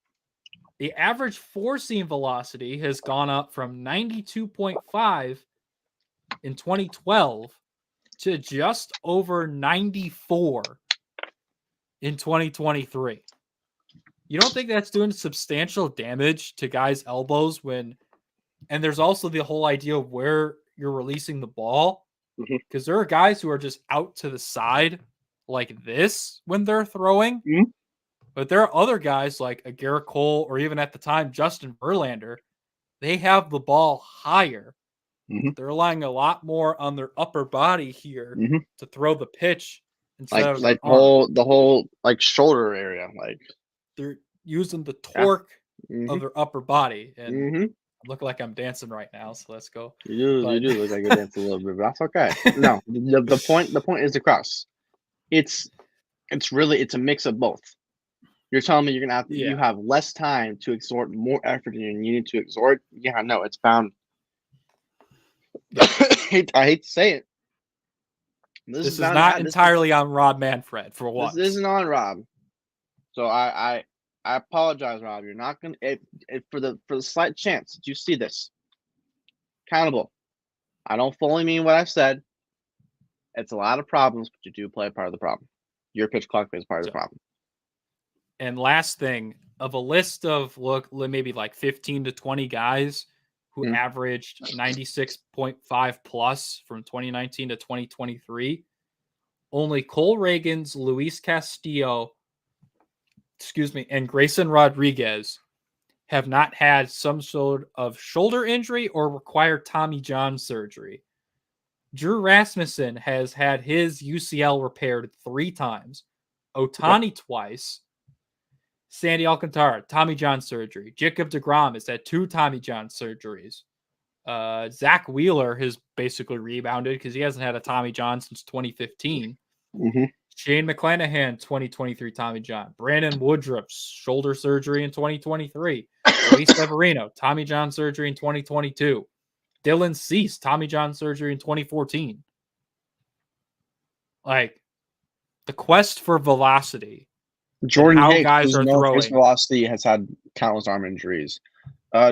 The average four-seam velocity has gone up from 92.5 in 2012 to just over 94 in 2023. You don't think that's doing substantial damage to guys' elbows and there's also the whole idea of where you're releasing the ball, because there are guys who are just out to the side like this when they're throwing, but there are other guys like a Garrett Cole or even at the time Justin Verlander. They have the ball higher. They're relying a lot more on their upper body here to throw the pitch instead of Like their arm. the whole like shoulder area. Like They're using the torque Mm-hmm. of their upper body. And Mm-hmm. I look like I'm dancing right now, so let's go. You But do look like you're dancing a little bit, but that's okay. No, the point is the cross. It's a mix of both. You're telling me you have less time to exert more effort than you needed to exert? Yeah, no, it's found. I hate to say it. This is not entirely on Rob Manfred for once. This isn't on Rob. So I apologize, Rob. You're not gonna for the slight chance that you see this. Accountable. I don't fully mean what I said. It's a lot of problems, but you do play a part of the problem. Your pitch clock is part of the problem. And last thing, of a list of maybe like 15 to 20 guys who averaged 96.5 plus from 2019 to 2023, only Cole Reagans, Luis Castillo, and Grayson Rodriguez have not had some sort of shoulder injury or required Tommy John surgery. Drew Rasmussen has had his UCL repaired 3 times. Ohtani twice. Sandy Alcantara, Tommy John surgery. Jacob deGrom has had 2 Tommy John surgeries. Zach Wheeler has basically rebounded because he hasn't had a Tommy John since 2015. Mm-hmm. Shane McClanahan, 2023 Tommy John. Brandon Woodruff's shoulder surgery in 2023. Luis Severino, Tommy John surgery in 2022. Dylan Cease, Tommy John surgery in 2014. Like, the quest for velocity. Jordan how Hicks, guys are throwing. His velocity has had countless arm injuries.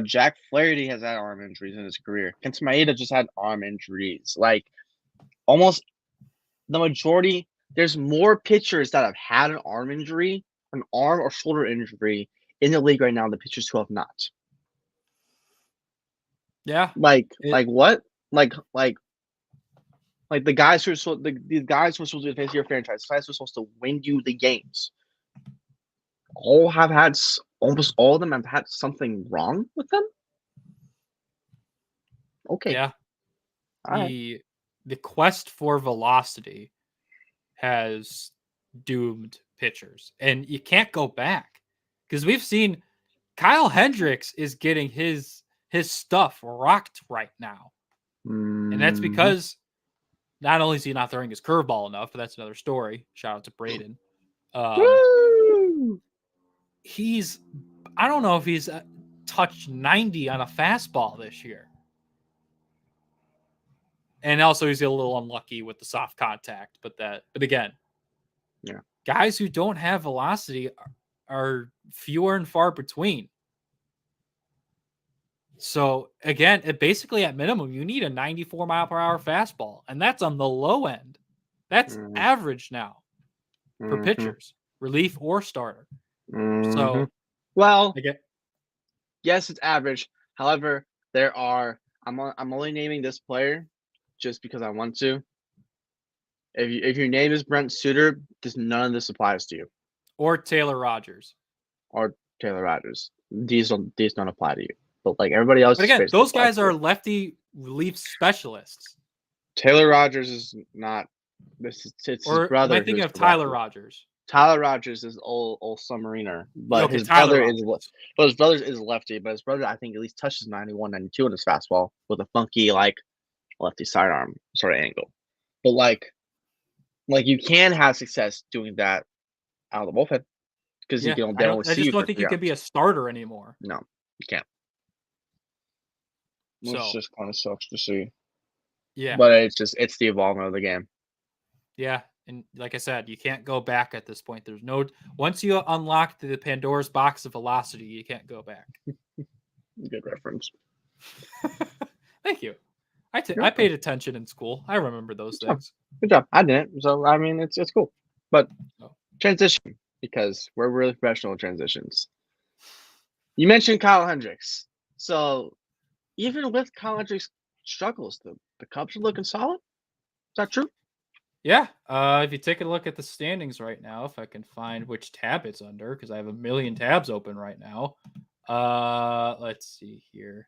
Jack Flaherty has had arm injuries in his career. Kenta Maeda just had arm injuries. Like, almost the majority, there's more pitchers that have had an arm injury, an arm or shoulder injury in the league right now than pitchers who have not. Yeah. Like what? Like the guys who are these guys who are supposed to face your franchise, guys who are supposed to win you the games, almost all of them have had something wrong with them. Okay. Yeah. Right. The quest for velocity has doomed pitchers, and you can't go back because we've seen Kyle Hendricks is getting his stuff rocked right now. And that's because not only is he not throwing his curveball enough, but that's another story. Shout out to Braden. I don't know if he's touched 90 on a fastball this year. And also he's a little unlucky with the soft contact, but again, yeah, guys who don't have velocity are fewer and far between. So again, basically at minimum, you need a 94 mile per hour fastball, and that's on the low end. That's average now for pitchers, relief or starter. So, well, yes, it's average. However, I'm only naming this player just because I want to. If your name is Brent Suter, none of this applies to you. Or Taylor Rogers. These don't apply to you. But like everybody else, but again, those guys are lefty relief specialists. Taylor Rogers is not. It's his brother. Am I thinking of Tyler Rogers? Tyler Rogers is old submariner, but his brother is lefty. But his brother, I think, at least touches 91, 92 on his fastball with a funky like lefty sidearm sort of angle. But like you can have success doing that out of the bullpen because you don't. I just don't think you can be a starter anymore. No, you can't. Which just kind of sucks to see. Yeah, but it's the evolvement of the game. Yeah, and like I said, you can't go back at this point. There's no once you unlock the Pandora's box of velocity, you can't go back. Good reference. Thank you. I paid attention in school. I remember those things. Good job. I didn't. So I mean, it's cool. But transition, because we're really professional in transitions. You mentioned Kyle Hendricks. So even with Kyle Hendricks' struggles, the Cubs are looking solid. Is that true? Yeah. If you take a look at the standings right now, if I can find which tab it's under, because I have a million tabs open right now. Let's see here.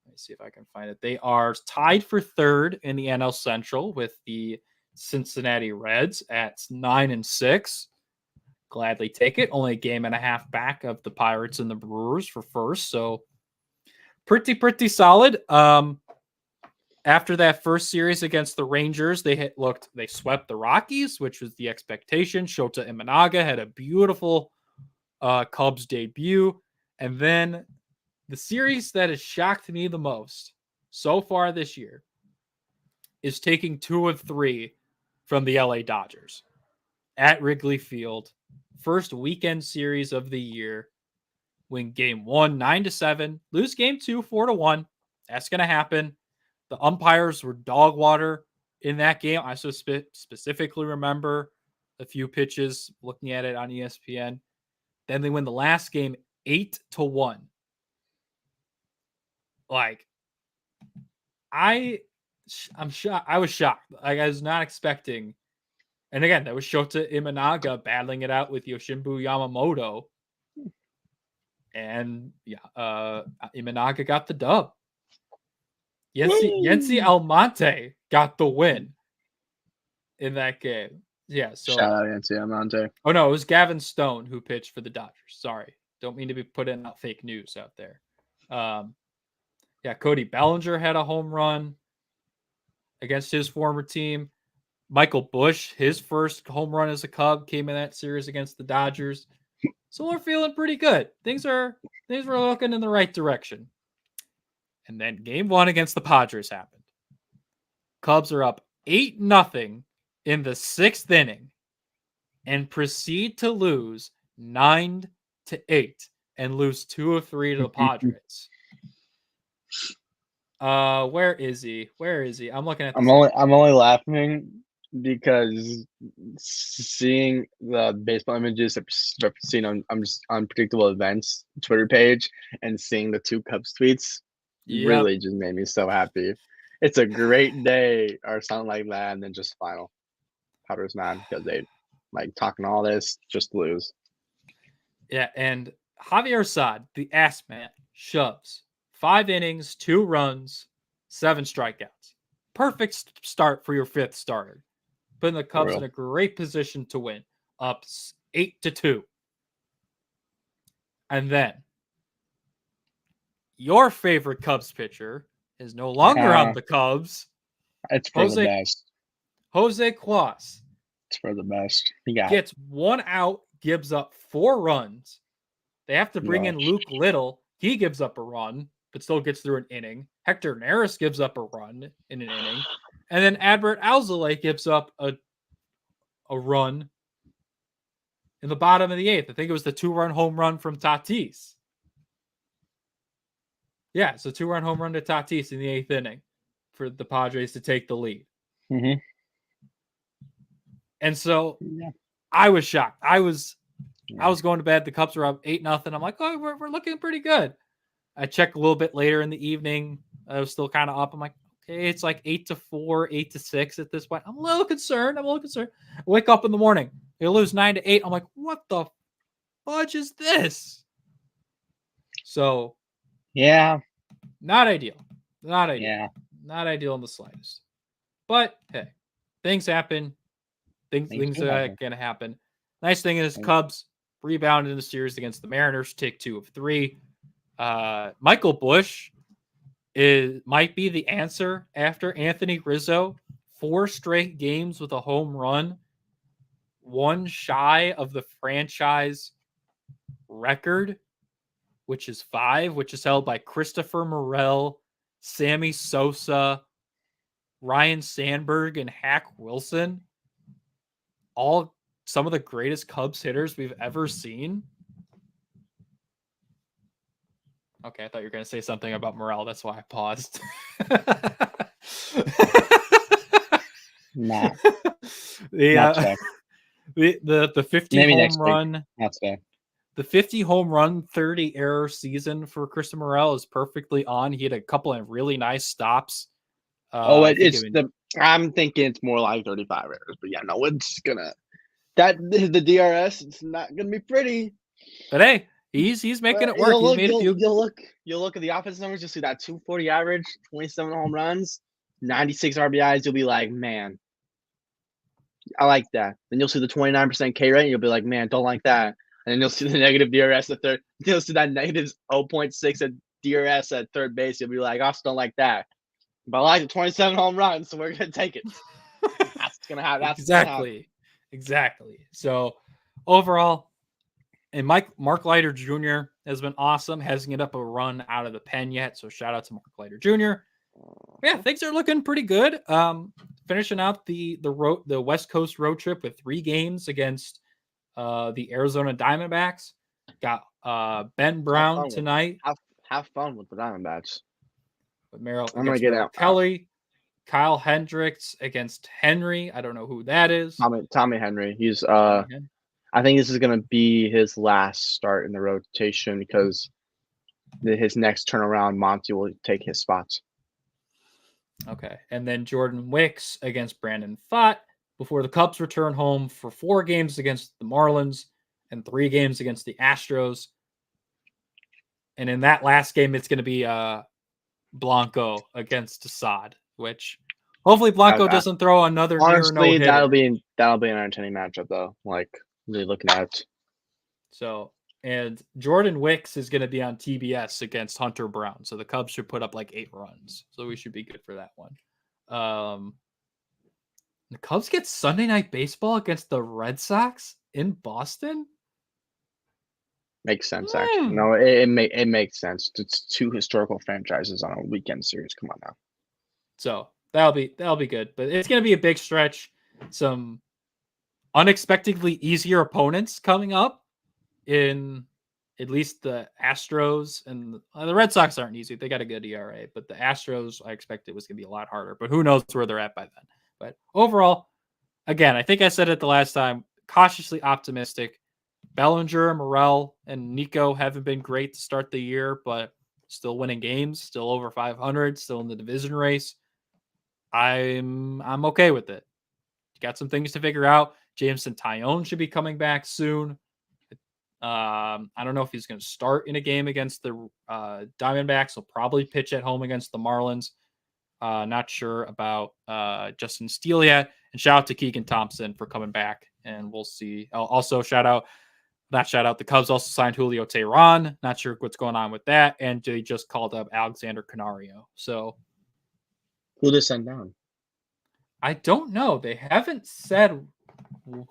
Let me see if I can find it. They are tied for third in the NL Central with the Cincinnati Reds at 9-6. Gladly take it. Only a game and a half back of the Pirates and the Brewers for first. So pretty solid. After that first series against the Rangers, they swept the Rockies, which was the expectation. Shota Imanaga had a beautiful Cubs debut. And then the series that has shocked me the most so far this year is taking 2 of 3 from the LA Dodgers at Wrigley Field. First weekend series of the year. Win game 1, 9-7. Lose game 2, 4-1. That's going to happen. The umpires were dog water in that game. I so specifically remember a few pitches looking at it on ESPN. Then they win the last game 8-1. Like, I'm shocked. I was shocked. Like, I was not expecting. And again, that was Shota Imanaga battling it out with Yoshimbu Yamamoto. And Imanaga got the dub. Yency Almonte got the win in that game. Yeah. So shout out Yency Almonte. Oh no, it was Gavin Stone who pitched for the Dodgers. Sorry, don't mean to be putting out fake news out there. Cody Bellinger had a home run against his former team. Michael Busch, his first home run as a Cub, came in that series against the Dodgers. So we're feeling pretty good. Things were looking in the right direction. And then game 1 against the Padres happened. Cubs are up 8-0 in the 6th inning and proceed to lose 9-8 and lose 2 of 3 to the Padres. Where is he? I'm looking at this. I'm only laughing because seeing the baseball images I've seen on just Unpredictable Events Twitter page and seeing the 2 Cubs tweets really just made me so happy. It's a great day or something like that, and then just final. Powder's mad because they like talking all this, just lose. Yeah, and Javier Assad, the ass man, shoves 5 innings, 2 runs, 7 strikeouts. Perfect start for your 5th starter. Putting the Cubs in a great position to win, up 8-2. And then your favorite Cubs pitcher is no longer on the Cubs. It's for the best. Jose Cuas. It's for the best. He gets 1 out, gives up 4 runs. They have to bring in Luke Little. He gives up a run, but still gets through an inning. Hector Neris gives up a run in an inning. And then Adbert Alzolay gives up a run in the bottom of the 8th. I think it was the 2-run home run from Tatis. Yeah, it's a 2-run home run to Tatis in the 8th inning for the Padres to take the lead. Mm-hmm. And so I was shocked. I was going to bed. The Cubs were up 8-0. I'm like, oh, we're looking pretty good. I checked a little bit later in the evening. I was still kind of up. I'm like, okay, it's like 8-4, 8-6 at this point. I'm a little concerned. I wake up in the morning. They lose 9-8. I'm like, what the fudge is this? So, yeah, not ideal. Not ideal. Yeah. Not ideal in the slightest. But hey, things happen. Things are going to happen. Nice thing is Cubs rebounded in the series against the Mariners, take 2 of 3. Michael Busch might be the answer after Anthony Rizzo. 4 straight games with a home run, 1 shy of the franchise record, which is 5, which is held by Christopher Morel, Sammy Sosa, Ryan Sandberg, and Hack Wilson. All some of the greatest Cubs hitters we've ever seen. Okay, I thought you were going to say something about Morel. That's why I paused. Nah. The 50 Maybe home run. That's fair. The 50 home run, 30 error season for Christian Morel is perfectly on. He had a couple of really nice stops. I'm thinking it's more like 35 errors, but yeah, no, it's gonna the DRS. It's not gonna be pretty. But hey, he's making it work. You'll look at the offense numbers. You'll see that 240 average, 27 home runs, 96 RBIs. You'll be like, man, I like that. Then you'll see the 29% K rate, and you'll be like, man, don't like that. And then you'll see the negative DRS at third. You'll see that negative 0.6 at DRS at third base. You'll be like, I also don't like that. But I like the 27 home runs, so we're gonna take it. That's gonna happen. Exactly. So overall, and Mark Leiter Jr. has been awesome. Hasn't get up a run out of the pen yet. So shout out to Mark Leiter Jr. Yeah, things are looking pretty good. Finishing out the West Coast road trip with 3 games against the Arizona Diamondbacks. Got Ben Brown tonight. Have fun with the Diamondbacks. With Merrill Kelly, Kyle Hendricks against Henry. I don't know who that is. Tommy Henry. He's I think this is gonna be his last start in the rotation because his next turnaround, Monty will take his spots. Okay, and then Jordan Wicks against Brandon Pfaadt before the Cubs return home for 4 games against the Marlins and 3 games against the Astros. And in that last game, it's going to be Blanco against Assad, which hopefully Blanco doesn't throw another honestly, near that'll be an entertaining matchup though. Like really looking at. So and Jordan Wicks is going to be on TBS against Hunter Brown. So the Cubs should put up like 8 runs. So we should be good for that one. The Cubs get Sunday Night Baseball against the Red Sox in Boston. Makes sense, actually. No, it makes sense. It's 2 historical franchises on a weekend series. Come on now. So that'll be good. But it's going to be a big stretch. Some unexpectedly easier opponents coming up in at least the Astros, and the Red Sox aren't easy. They got a good ERA, but the Astros, I expect it was going to be a lot harder. But who knows where they're at by then. But overall, again, I think I said it the last time, cautiously optimistic. Bellinger, Morel, and Nico haven't been great to start the year, but still winning games, still over 500, still in the division race. I'm okay with it. Got some things to figure out. Jameson Tyone should be coming back soon. I don't know if he's going to start in a game against the Diamondbacks. He'll probably pitch at home against the Marlins. Not sure about Justin Steele yet. And shout out to Keegan Thompson for coming back. And we'll see. Also, the Cubs also signed Julio Teheran. Not sure what's going on with that. And they just called up Alexander Canario. So who they send down? I don't know. They haven't said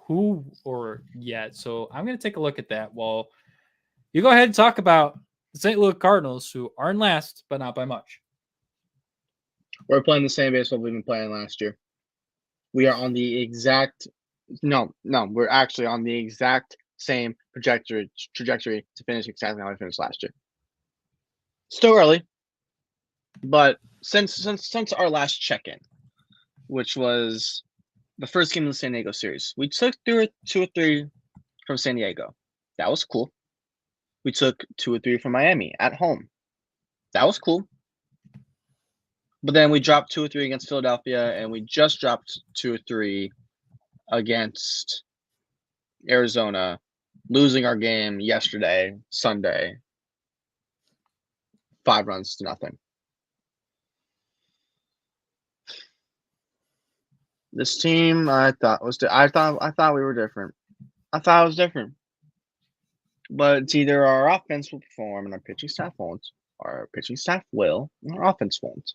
who or yet. So I'm going to take a look at that. Well, you go ahead and talk about the St. Louis Cardinals, who are in last, but not by much. We're playing the same baseball we've been playing last year. We are on the exact we're actually on the exact same trajectory to finish exactly how we finished last year. Still early, but since our last check-in, which was the first game of the San Diego series, we took 2 or 3 from San Diego. That was cool. We took 2 or 3 from Miami at home. That was cool. But then we dropped 2 or 3 against Philadelphia, and we just dropped 2 or 3 against Arizona, losing our game yesterday, Sunday, 5-0. This team, I thought we were different. I thought it was different. But it's either our offense will perform and our pitching staff won't, or our pitching staff will and our offense won't.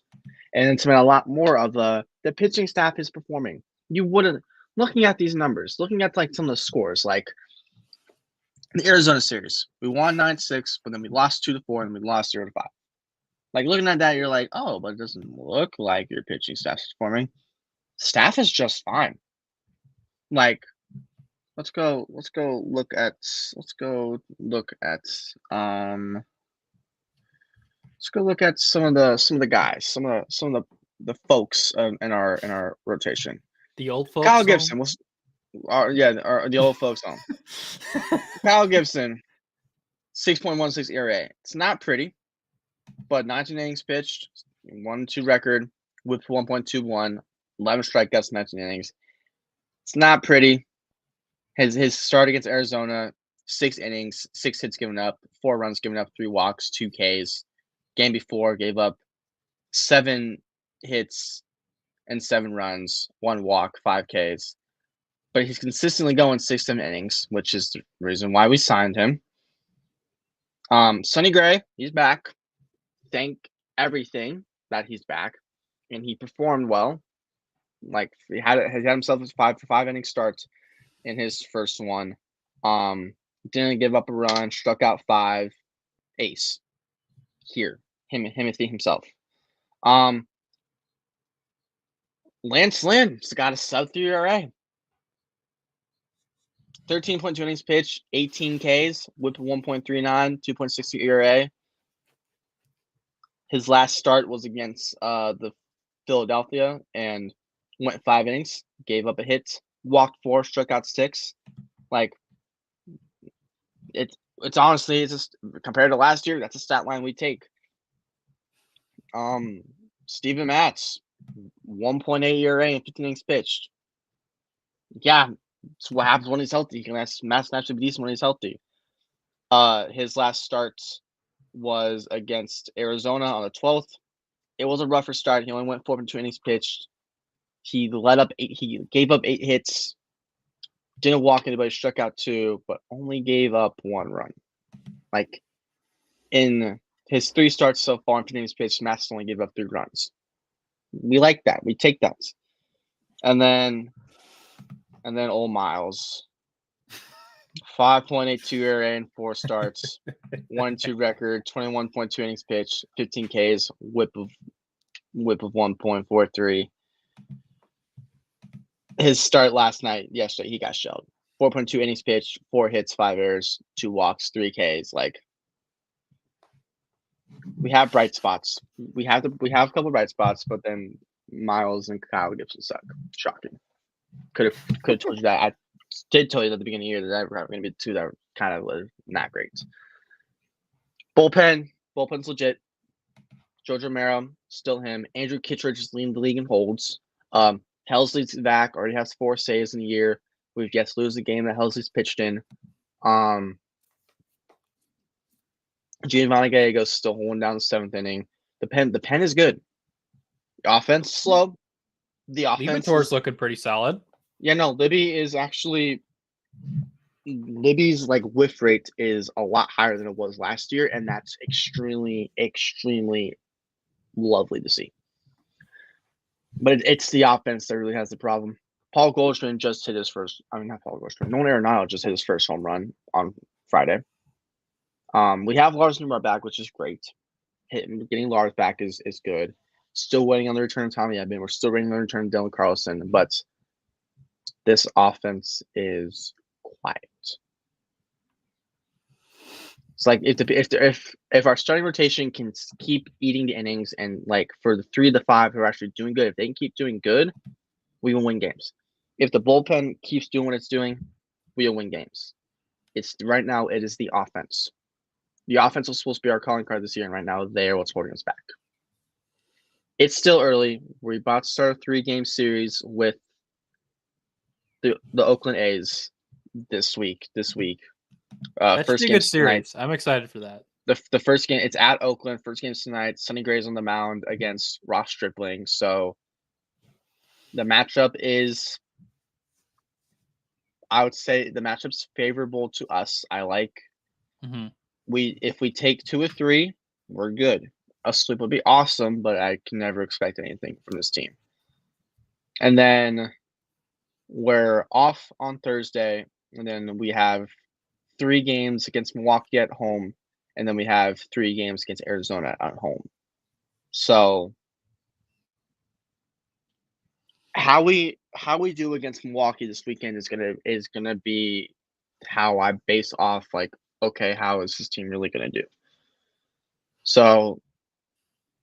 And it's been a lot more of the pitching staff is performing. You wouldn't, looking at these numbers, looking at like some of the scores, like the Arizona series, we won 9-6, but then we lost 2-4, and we lost 0-5. Like looking at that, you're like, oh, but it doesn't look like your pitching staff is performing. Staff is just fine. Like, let's go look at some of the guys, some of the folks in our rotation. The old folks. Kyle Gibson was, the old folks home. Kyle Gibson, 6.16 ERA. It's not pretty, but 19 innings pitched, 1-2 record with 1.21, 11 strikeouts, 19 innings. It's not pretty. His start against Arizona, 6 innings, 6 hits given up, 4 runs given up, 3 walks, 2 Ks. Game before, gave up 7 hits and 7 runs, 1 walk, 5 Ks. but he's consistently going 6-7 innings, which is the reason why we signed him. Sonny Gray, he's back. Thank everything that he's back, and he performed well. Like he had himself a 5-for-5 inning start in his first one. Didn't give up a run, struck out 5, ace. Here, himself. Lance Lynn's got a sub-3 ERA. 13.2 innings pitched, 18 Ks, whip 1.39, 2.60 ERA. His last start was against the Philadelphia and went 5 innings, gave up a hit, walked 4, struck out 6. Like it's honestly, it's just compared to last year, that's a stat line we take. Steven Matz, 1.8 ERA and 15 innings pitched. Yeah, it's what happens when he's healthy. Matz should be decent when he's healthy. His last start was against Arizona on the 12th. It was a rougher start. He only went 4.2 innings pitched. He gave up 8 hits. Didn't walk anybody, struck out 2, but only gave up 1 run. Like in his 3 starts so far in 15 innings pitched, Matz only gave up 3 runs. We like that. We take that. And then old Miles. 5.82 ERA in 4 starts, 1-2 record, 21.2 innings pitched, 15 Ks, whip of 1.43. His start yesterday, he got shelled. 4.2 innings pitched, 4 hits, 5 errors, 2 walks, 3 Ks. Like we have bright spots. We have a couple of bright spots, but then Miles and Kyle Gibson suck. Shocking. Could have told you that. I did tell you at the beginning of the year that were going to be 2 that were kind of not great. Bullpen's legit. George Romero, still him. Andrew Kittredge is leading the league in holds. Helsley's back, already has 4 saves in a year. We've yet to lose the game that Helsley's pitched in. Giovanni Gallego's still holding down the 7th inning. The pen is good. The offense is slow. The offense Liebentor's looking pretty solid. Yeah, no, Libby's like whiff rate is a lot higher than it was last year, and that's extremely, extremely lovely to see. But it's the offense that really has the problem. Paul Goldschmidt just hit his first. I mean, not Paul Goldschmidt. Nolan Arenado just hit his first home run on Friday. We have Lars Nootbaar back, which is great. Getting Lars back is good. Still waiting on the return of Tommy Edman. We're still waiting on the return of Dylan Carlson, but this offense is quiet. It's like if our starting rotation can keep eating the innings, and like for the 3 of the 5 who are actually doing good, if they can keep doing good, we will win games. If the bullpen keeps doing what it's doing, we will win games. It's right now. It is the offense. The offense was supposed to be our calling card this year, and right now they are what's holding us back. It's still early. We're about to start a 3-game series with the Oakland A's this week. That First should be a good series. I'm excited for that. The first game, it's at Oakland. First game's tonight. Sonny Gray's on the mound against Ross Stripling. So the matchup is, I would say the matchup's favorable to us. I like if we take 2 or 3, we're good. A sweep would be awesome, but I can never expect anything from this team. And then we're off on Thursday, and then we have 3 games against Milwaukee at home, and then we have 3 games against Arizona at home. So how we do against Milwaukee this weekend is gonna be how I base off like, okay, how is this team really gonna do? So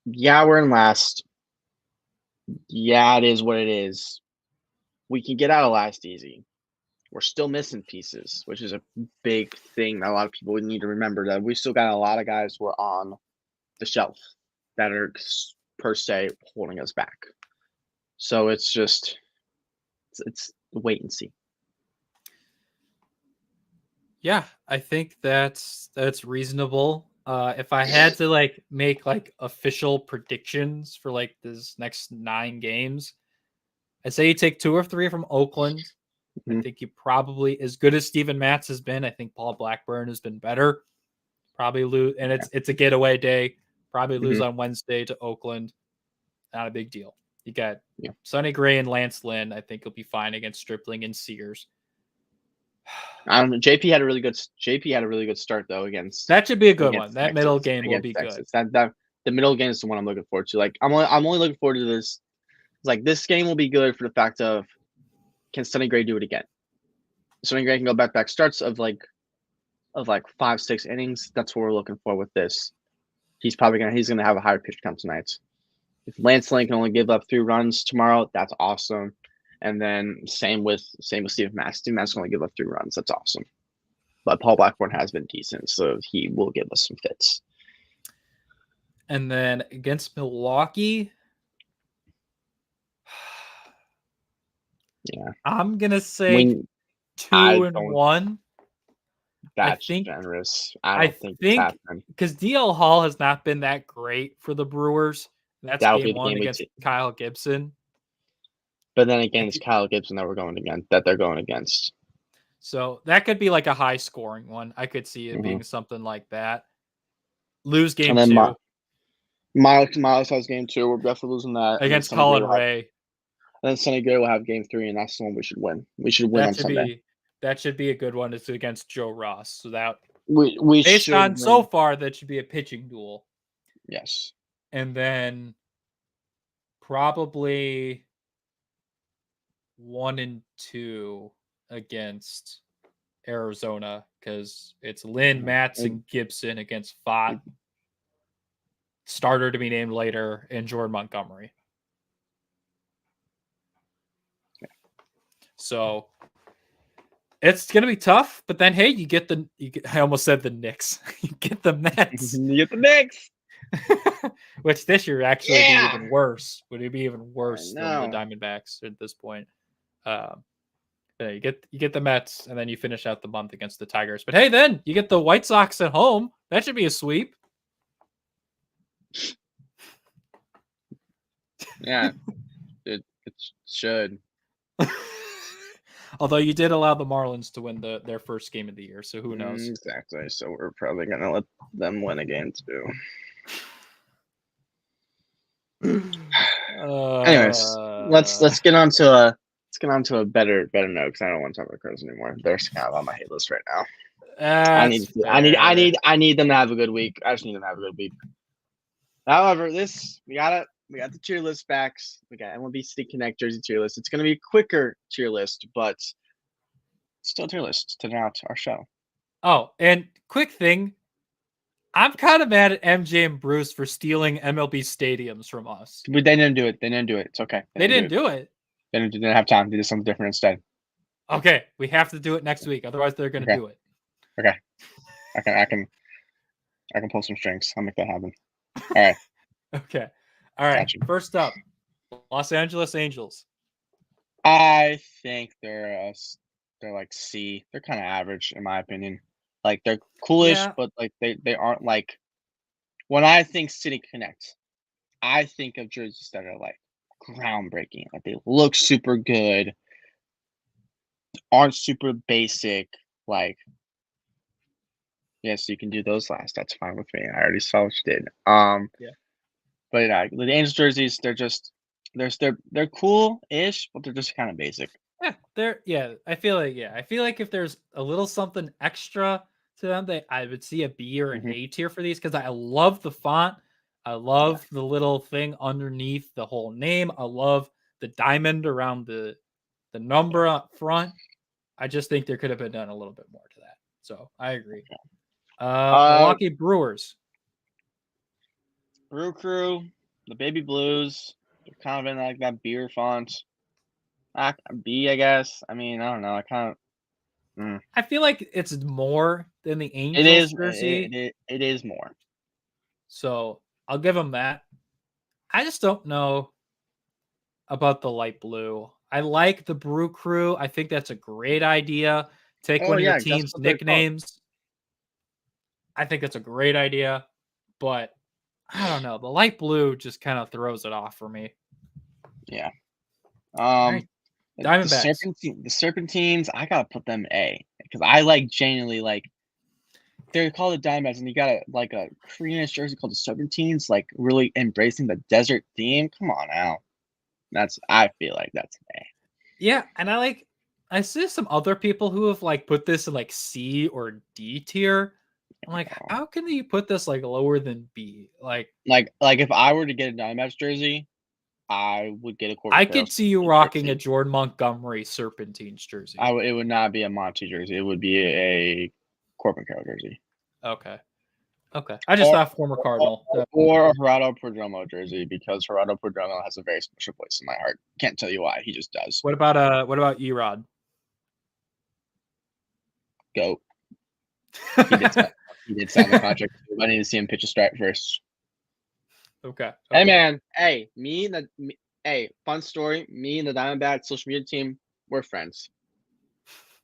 yeah, we're in last. Yeah, it is what it is. We can get out of last easy. We're still missing pieces, which is a big thing that a lot of people would need to remember, that we still got a lot of guys who are on the shelf that are per se holding us back. So it's wait and see. Yeah, I think that's reasonable. If I had to like make like official predictions for like this next 9 games, I'd say you take 2 or 3 from Oakland, I think he probably, as good as Steven Matz has been, I think Paul Blackburn has been better. Probably lose, and it's a getaway day. Probably lose on Wednesday to Oakland. Not a big deal. You got Sonny Gray and Lance Lynn. I think he'll be fine against Stripling and Sears. JP had a really good start though against. That should be a good one. That middle game will be good. The middle game is the one I'm looking forward to. Like I'm only looking forward to this. Like this game will be good for the fact of, can Sonny Gray do it again? Sonny Gray can go back starts of 5-6 innings. That's what we're looking for with this. He's gonna have a higher pitch count tonight. If Lance Lynn can only give up 3 runs tomorrow, that's awesome. And then same with Steven Matz. Steven Matz can only give up 3 runs. That's awesome. But Paul Blackburn has been decent, so he will give us some fits. And then against Milwaukee, I'm gonna say 2-1. That's generous. I think because DL Hall has not been that great for the Brewers. That's game 1 against Kyle Gibson. But then again, it's Kyle Gibson that they're going against. So that could be like a high scoring one. I could see it being something like that. Lose game 2. Miles has game 2. We're definitely losing that against Colin Ray. And then Sonny Gray will have game 3, and that's the one we should win. We should win on Sunday. That should be a good one. It's against Joe Ross. So that we based on win. So far, that should be a pitching duel. Yes. And then probably 1-2 against Arizona because it's Lynn, Matz, and Gibson against Fott. Starter to be named later, and Jordan Montgomery. So it's going to be tough, but then, hey, I almost said the Knicks. You get the Mets. You get the Knicks. Which this year actually would be even worse. Would it be even worse than the Diamondbacks at this point? You get the Mets, and then you finish out the month against the Tigers. But hey, then you get the White Sox at home. That should be a sweep. Yeah, it should. Although you did allow the Marlins to win their first game of the year, so who knows? Exactly. So we're probably gonna let them win a game too. Anyways, let's get on to a better note because I don't want to talk about Cardinals anymore. They're kind of on my hate list right now. I need them to have a good week. I just need them to have a good week. However, we got the tier list backs. We got MLB City Connect Jersey tier list. It's going to be a quicker tier list, but still tier list to out our show. Oh, and quick thing. I'm kind of mad at MJ and Bruce for stealing MLB stadiums from us. But they didn't do it. It's okay. They didn't do it. They didn't have time. They did something different instead. Okay, we have to do it next week. Otherwise, they're going to do it. Okay. I can pull some strings. I'll make that happen. All right. Okay. All right. Gotcha. First up, Los Angeles Angels. I think they're like C. They're kind of average in my opinion. Like they're coolish, but like they aren't like. When I think City Connect, I think of jerseys that are like groundbreaking. Like they look super good, aren't super basic. Like, yes, you can do those last. That's fine with me. I already saw what you did. But the Angels jerseys, they're cool-ish, but they're just kind of basic. I feel like if there's a little something extra to them, I would see a B or an A tier for these because I love the font. I love the little thing underneath the whole name. I love the diamond around the number up front. I just think there could have been done a little bit more to that. So I agree. Milwaukee Brewers. Brew Crew, the Baby Blues, they're kind of in like that beer font. B, I guess. I mean, I don't know. I kind of. I feel like it's more than the Angels jersey. It is more. So I'll give them that. I just don't know about the light blue. I like the Brew Crew. I think that's a great idea. Take one of your team's nicknames. I think that's a great idea, but I don't know. The light blue just kind of throws it off for me. Yeah. Right. Diamondbacks. The Serpentines, I gotta put them A because I genuinely they're called the Diamondbacks, and you got a Korean jersey called the Serpentines, really embracing the desert theme. Come on now, I feel like that's an A. Yeah, and I see some other people who have put this in C or D tier. I'm like, how can you put this lower than B? If I were to get a Diamondbacks jersey, I would get a Corbin I Carroll could see you jersey. rocking a Jordan Montgomery Serpentines jersey. It would not be a Monty jersey. It would be a Corbin Carroll jersey. Okay. I just thought former Cardinal. Or a Gerardo Perdomo jersey, because Gerardo Perdomo has a very special place in my heart. Can't tell you why. He just does. What about Erod? Goat. He did sign the contract. I need to see him pitch a strike first. Okay. Hey man. Hey, fun story. Me and the Diamondbacks social media team, we're friends.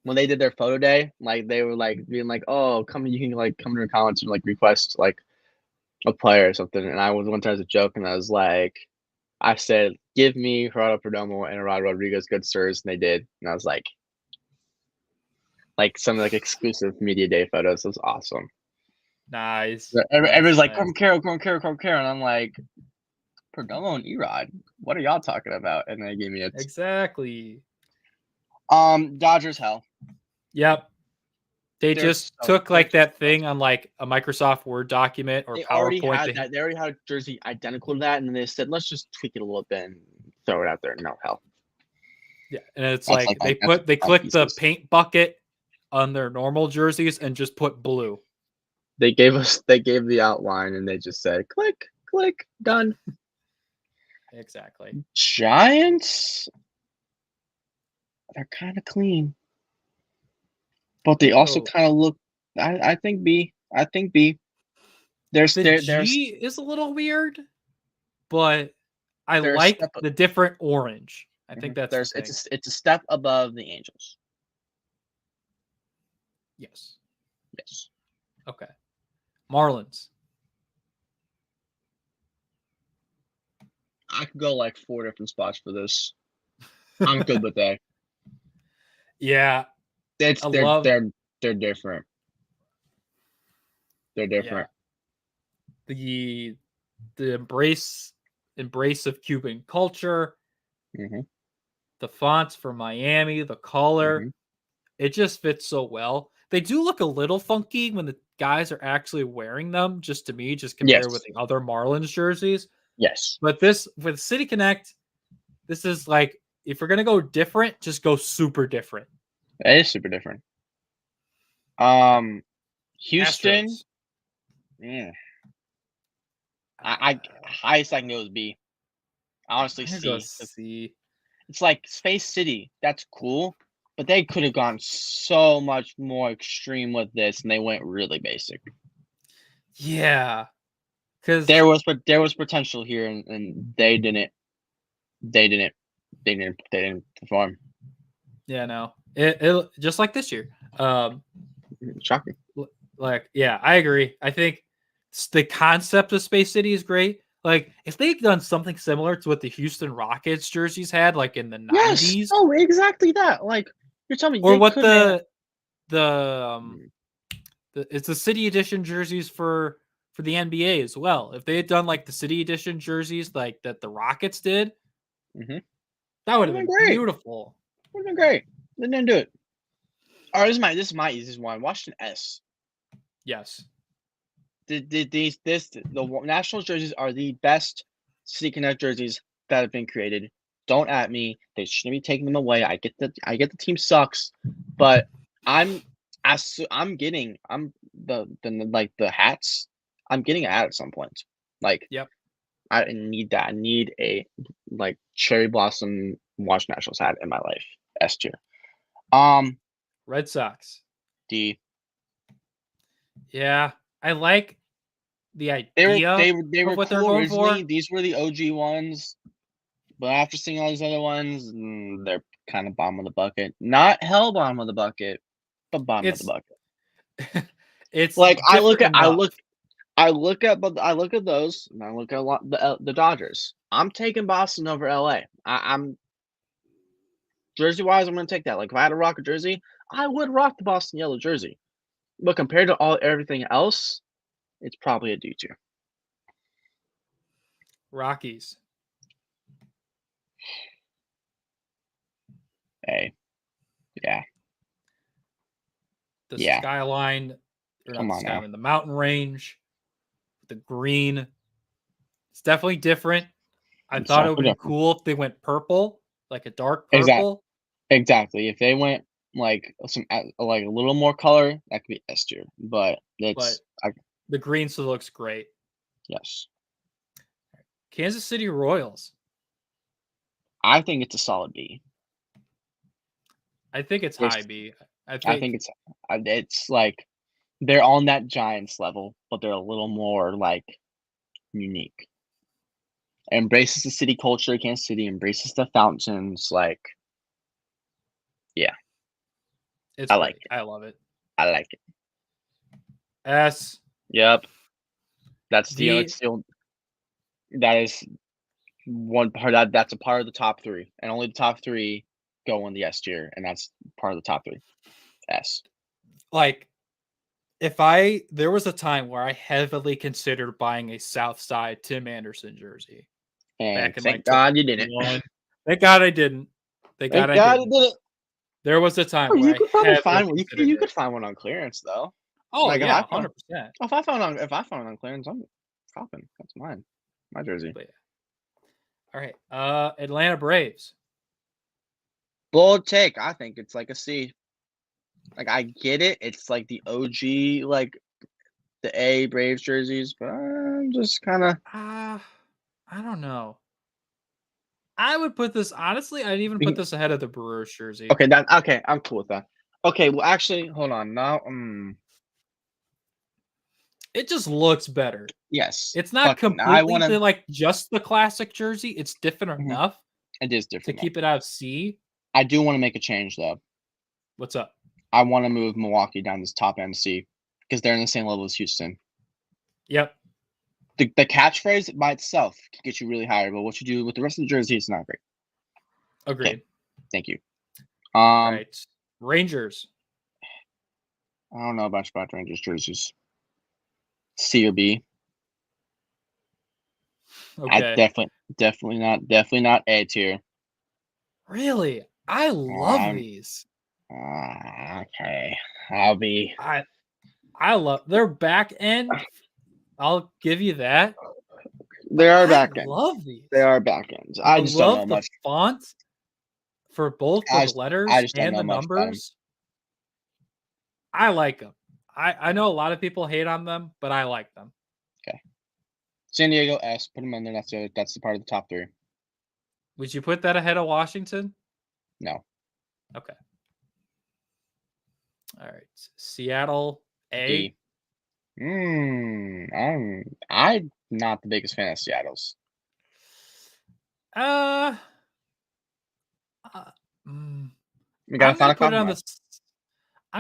When they did their photo day, they were being oh, come, you can come to the comments and request a player or something. And I was one time as a joke, and I was I said, give me Gerardo Perdomo and Rod Rodriguez, good sirs, and they did. And I was some exclusive media day photos. It was awesome. Nice. Everyone's Corbin Carroll, and I'm Perdomo and Erod. What are y'all talking about? And they gave me exactly. Dodgers hell. Yep. They just took that thing on a Microsoft Word document or PowerPoint. They already had a jersey identical to that, and then they said, let's just tweak it a little bit and throw it out there. No hell. Yeah, and it's they clicked the paint bucket on their normal jerseys and just put blue. They gave the outline, and they just said, click, done. Exactly. Giants, they're kind of clean, but they also kind of look. I think B. There's G is a little weird, but I like the different orange. I think that's it's a step above the Angels. Yes. Yes. Okay. Marlins. I could go 4 different spots for this. I'm good with that. Yeah. They're different. They're different. Yeah. The embrace of Cuban culture. Mm-hmm. The fonts for Miami, the color. Mm-hmm. It just fits so well. They do look a little funky when the guys are actually wearing them, just compared with the other Marlins jerseys. Yes. But this, with City Connect, this is if we're going to go different, just go super different. It is super different. Houston. Astros. Yeah. I highest I can go is B. Honestly, C. It's Space City. That's cool. But they could have gone so much more extreme with this, and they went really basic. Yeah, because there was potential here, and they didn't perform. Yeah, no, it just like this year. Shocking. Yeah, I agree. I think the concept of Space City is great. If they'd done something similar to what the Houston Rockets jerseys had, in the 90s. Yes. Oh, exactly that. You're telling me, or what it's the City Edition jerseys for the NBA as well. If they had done the City Edition jerseys that the Rockets did, that would have been beautiful. Would have been great. They didn't do it. All right, this is my easiest one. Washington S. Yes. The national jerseys are the best City Connect jerseys that have been created. Don't at me. They shouldn't be taking them away. I get the team sucks, but I'm getting the hats. I'm getting a hat at some point. Yep. I need that. I need a cherry blossom Wash Nationals hat in my life. S tier. Red Sox. D. Yeah, I like the idea. They were what cool they're going originally. for. These were the OG ones, but after seeing all these other ones, they're kind of bottom of the bucket. Not hell bottom of the bucket, but bottom of the bucket. It's I look at those, and I look at the Dodgers. I'm taking Boston over LA. jersey-wise, I'm going to take that. Like, if I had to rock a jersey, I would rock the Boston yellow jersey. But compared to everything else, it's probably a D tier. Rockies. A. Yeah. The Yeah. skyline, or Come not on the now. skyline, the mountain range, the green. It's definitely different. I It's thought it would definitely be cool if they went purple, like a dark Exact- purple. Exactly. If they went like a little more color, that could be S tier. But it's The green still looks great. yes. Kansas City Royals. I think it's a solid B. I think it's high B. I think it's like they're on that Giants level, but they're a little more like unique. Embraces the city culture. Kansas City embraces the fountains. Like, yeah, it's I great. like it. I love it. I like it. S. Yep. That's D. that is one part that's a part of the top three, and only the top three go in the S tier, and that's part of the top three. S. Like, there was a time where I heavily considered buying a Southside Tim Anderson jersey. And Back in thank God you didn't. Thank God I didn't. Thank God you didn't. There was a time where you could probably find one. You it. could find one on clearance though. Oh Like, yeah, 100%. If I found it on clearance, I'm copping. That's mine. My jersey. But yeah. All right. Atlanta Braves. Bold take. I think it's like a C. Like, I get it. It's like the OG, like the A Braves jerseys, but I'm just kind of. I don't know. I would put this honestly. I'd even put this ahead of the Brewers jersey. Okay. I'm cool with that. Okay. Well, actually, hold on. Now, it just looks better. yes. It's not completely like just the classic jersey. It's different enough. It is different to keep it out of C. I do want to make a change though. What's up? I want to move Milwaukee down this top end C because they're in the same level as Houston. Yep. The catchphrase by itself can get you really higher, but what you do with the rest of the jersey is not great. Agreed. Okay. Thank you. All right. Rangers. I don't know much about Rangers jerseys. C or B. Okay. Definitely not A tier. Really? I love these. Okay. I'll be. I love their back end. I'll give you that. They are back ends. I love these. They are back ends. I just don't know much. The font for both the letters and the numbers. I like them. I know a lot of people hate on them, but I like them. Okay. San Diego S. Put them in there. That's the part of the top three. Would you put that ahead of Washington? No. Okay. All right. Seattle A. D. I'm not the biggest fan of Seattle's. I'm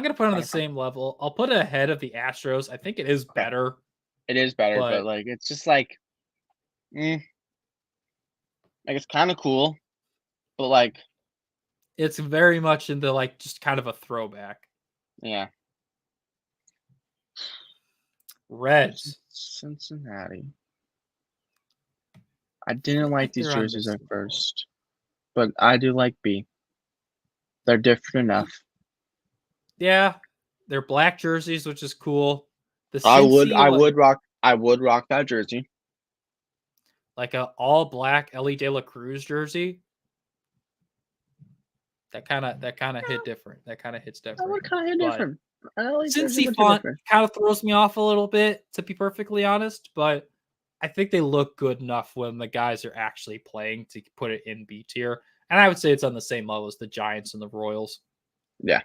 gonna put it on the same level. I'll put it ahead of the Astros. I think it is better. It is better, but like it's just like, like it's kind of cool, but like it's very much into like just kind of a throwback. Yeah. Reds. Cincinnati. I didn't like these jerseys at first, but I do like B. They're different enough. Yeah, they're black jerseys, which is cool. I would rock that jersey. Like a all black Ellie De La Cruz jersey. That kind of hit different. That kind of hits different. That would kind of hit different. Cincy font kind of throws me off a little bit, to be perfectly honest, but I think they look good enough when the guys are actually playing to put it in B tier. And I would say it's on the same level as the Giants and the Royals. Yeah.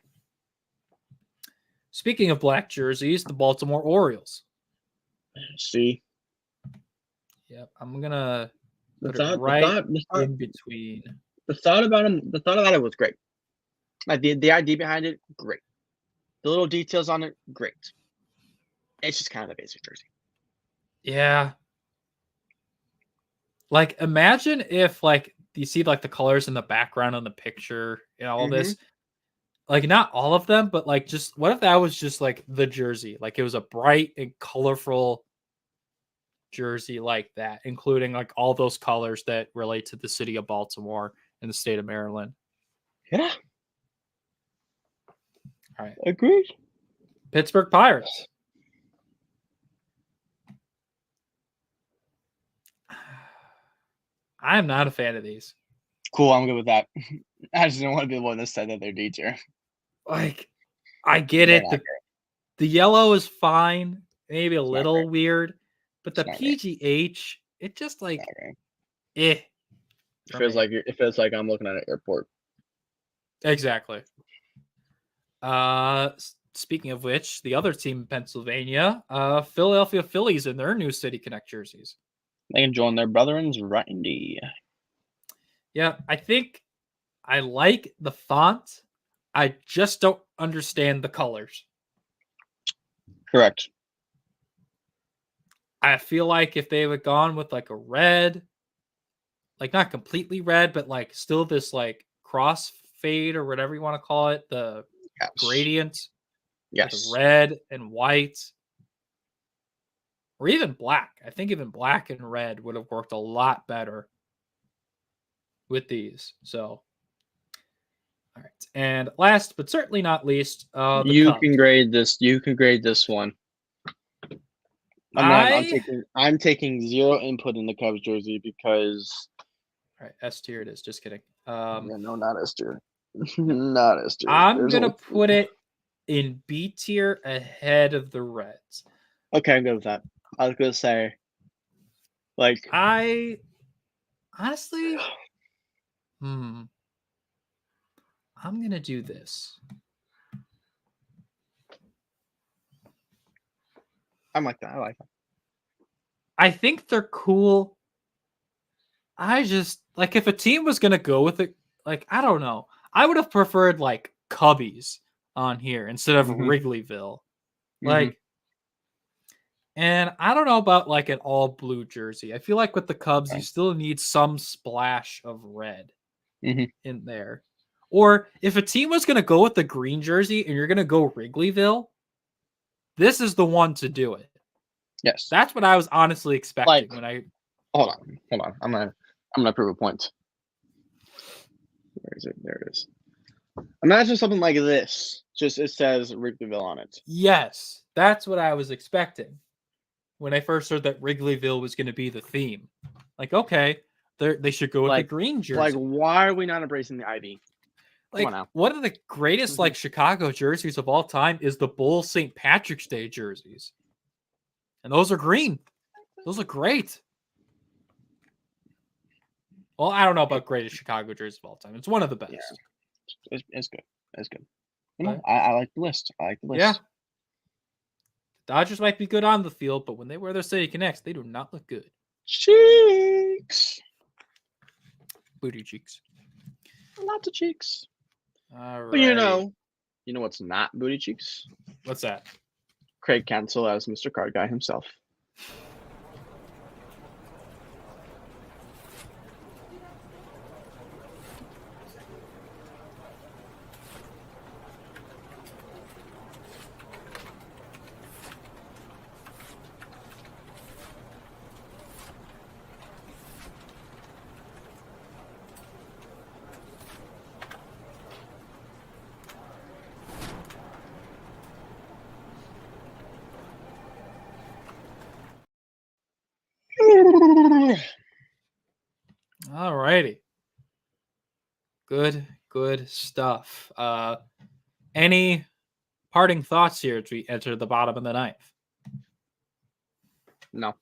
Speaking of black jerseys, the Baltimore Orioles. C. Yep, I'm gonna put it right in between. The thought about it was great. Like the idea behind it, great. The little details on it, great. It's just kind of a basic jersey. Yeah. Like, imagine if like you see like the colors in the background on the picture and all Mm-hmm. this. Like not all of them, but like just what if that was just like the jersey? Like it was a bright and colorful jersey like that, including like all those colors that relate to the city of Baltimore and the state of Maryland. Yeah. All right. Agreed. Pittsburgh Pirates. I'm not a fan of these. Cool, I'm good with that. I just don't want to be the one that said that they're D tier. Like, I get They're it. not The yellow is fine, maybe a It's not little weird, but the It's not great. PGH, it just like, Okay. eh. It feels like I'm looking at an airport. Exactly. Speaking of which, the other team in Pennsylvania, Philadelphia Phillies in their new City Connect jerseys. They can join their brethrens Randy. Yeah, I think I like the font. I just don't understand the colors. Correct. I feel like if they had gone with like a red, like not completely red, but like still this like cross fade or whatever you want to call it, the Yes. gradient, Yes. with red and white, or even black. I think even black and red would have worked a lot better with these. So, all right. And last but certainly not least, the You Cubs. can grade this. You can grade this one. I'm taking zero input in the Cubs jersey because. All right, S tier it is. Just kidding. Yeah, no, not S tier. Not S tier. I'm gonna put it in B tier ahead of the Reds. Okay, I'm good with that. I was gonna say, like, I honestly, I'm gonna do this. I'm like that. I like that. I think they're cool. I just like if a team was gonna go with it, like I don't know. I would have preferred like Cubbies on here instead of Wrigleyville. Like, and I don't know about like an all blue jersey. I feel like with the Cubs, you still need some splash of red in there. Or if a team was gonna go with the green jersey and you're gonna go Wrigleyville, this is the one to do it. Yes. That's what I was honestly expecting Like, when I. Hold on. I'm gonna prove a point. Where is it? There it is. Imagine something like this. Just it says Wrigleyville on it. Yes, that's what I was expecting when I first heard that Wrigleyville was going to be the theme. Like, okay, they should go with the green jersey. Like, why are we not embracing the ivy? Like, one of the greatest like Chicago jerseys of all time is the Bulls St. Patrick's Day jerseys, and those are green. Those are great. Well, I don't know about greatest Chicago jersey of all time. It's one of the best. Yeah. It's good. It's good. I like the list. Yeah. Dodgers might be good on the field, but when they wear their City Connects, they do not look good. Cheeks. Booty cheeks. Lots of cheeks. All right. But you know what's not booty cheeks? What's that? Craig Cancel as Mr. Card Guy himself. All righty. Good stuff. Any parting thoughts here as we enter the bottom of the ninth? No.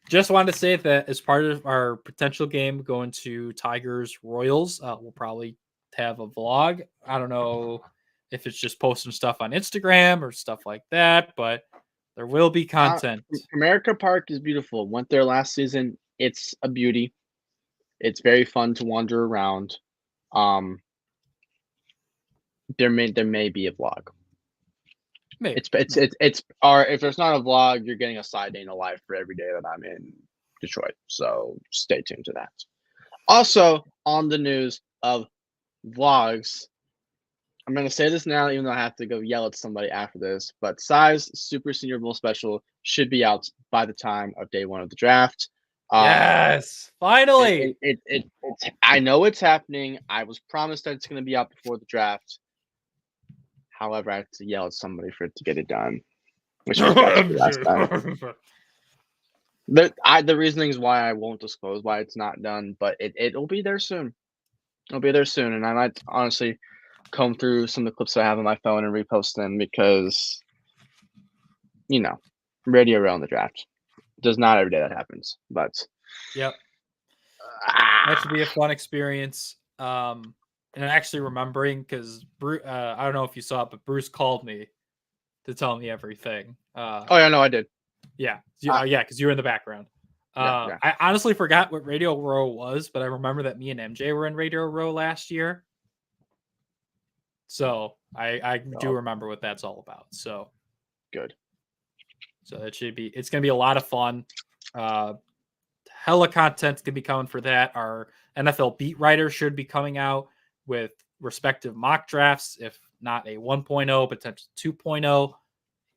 Just wanted to say that as part of our potential game going to Tigers Royals, we'll probably have a vlog. I don't know if it's just posting stuff on Instagram or stuff like that, but there will be content. America Park is beautiful. Went there last season. It's a beauty. It's very fun to wander around. There may be a vlog. Maybe. It's if there's not a vlog, you're getting a side day in a life for every day that I'm in Detroit. So stay tuned to that. Also, on the news of vlogs, I'm going to say this now, even though I have to go yell at somebody after this, but Size Super Senior Bowl special should be out by the time of day one of the draft. Yes, finally. I know it's happening. I was promised that it's going to be out before the draft. However, I have to yell at somebody for it to get it done, which was last time. The reasoning is why I won't disclose why it's not done, but it'll be there soon. It'll be there soon, and I might honestly comb through some of the clips I have on my phone and repost them because, radio around the draft. Does not every day that happens, but yep, that should be a fun experience. And actually remembering because I don't know if you saw it, but Bruce called me to tell me everything. Oh yeah, no, I did. Yeah, because you were in the background. Yeah. I honestly forgot what Radio Row was, but I remember that me and MJ were in Radio Row last year. So I do remember what that's all about. So good. So it's going to be a lot of fun. Hella content's going to be coming for that. Our NFL beat writers should be coming out with respective mock drafts, if not a 1.0, potential 2.0,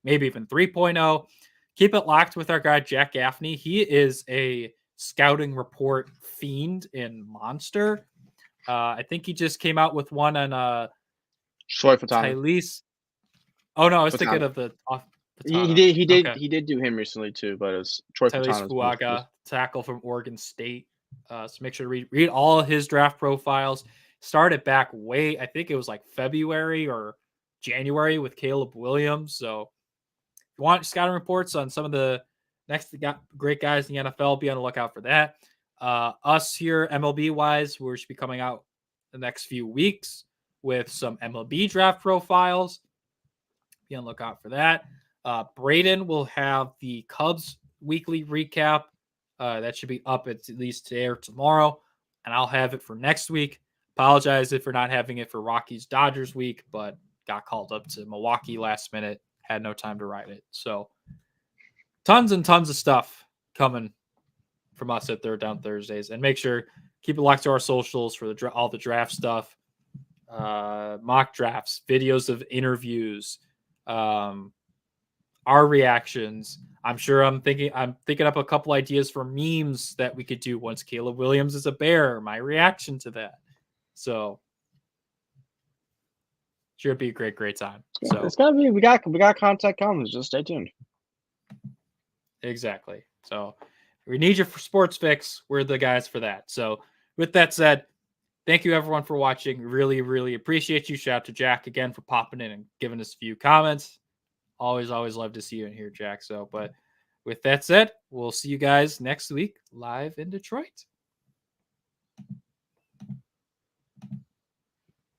maybe even 3.0. Keep it locked with our guy, Jack Gaffney. He is a scouting report fiend in Monster. I think he just came out with one on Troy Fatana. Tylese. Oh, no, I was thinking of the He did do him recently too, but it was Troy Tylese Fuaga, tackle from Oregon State. So make sure to read all of his draft profiles. Started back I think it was like February or January with Caleb Williams. So if you want scouting reports on some of the next great guys in the NFL, be on the lookout for that. Us here, MLB wise, we should be coming out the next few weeks with some MLB draft profiles. Be on the lookout for that. Braden will have the Cubs weekly recap. That should be up at least today or tomorrow, and I'll have it for next week. Apologize if we're not having it for Rockies Dodgers week, but got called up to Milwaukee last minute. Had no time to write it. So tons and tons of stuff coming from us at Third Down Thursdays. And make sure, keep it locked to our socials for all the draft stuff, mock drafts, videos of interviews, our reactions. I'm thinking up a couple ideas for memes that we could do once Caleb Williams is a Bear, my reaction to that. So should be a great time. So it's gonna be we got content coming, just stay tuned. Exactly. So we need you for sports fix. We're the guys for that. So with that said, thank you everyone for watching. Really, really appreciate you. Shout out to Jack again for popping in and giving us a few comments. Always love to see you in here, Jack. So, but with that said, we'll see you guys next week live in Detroit.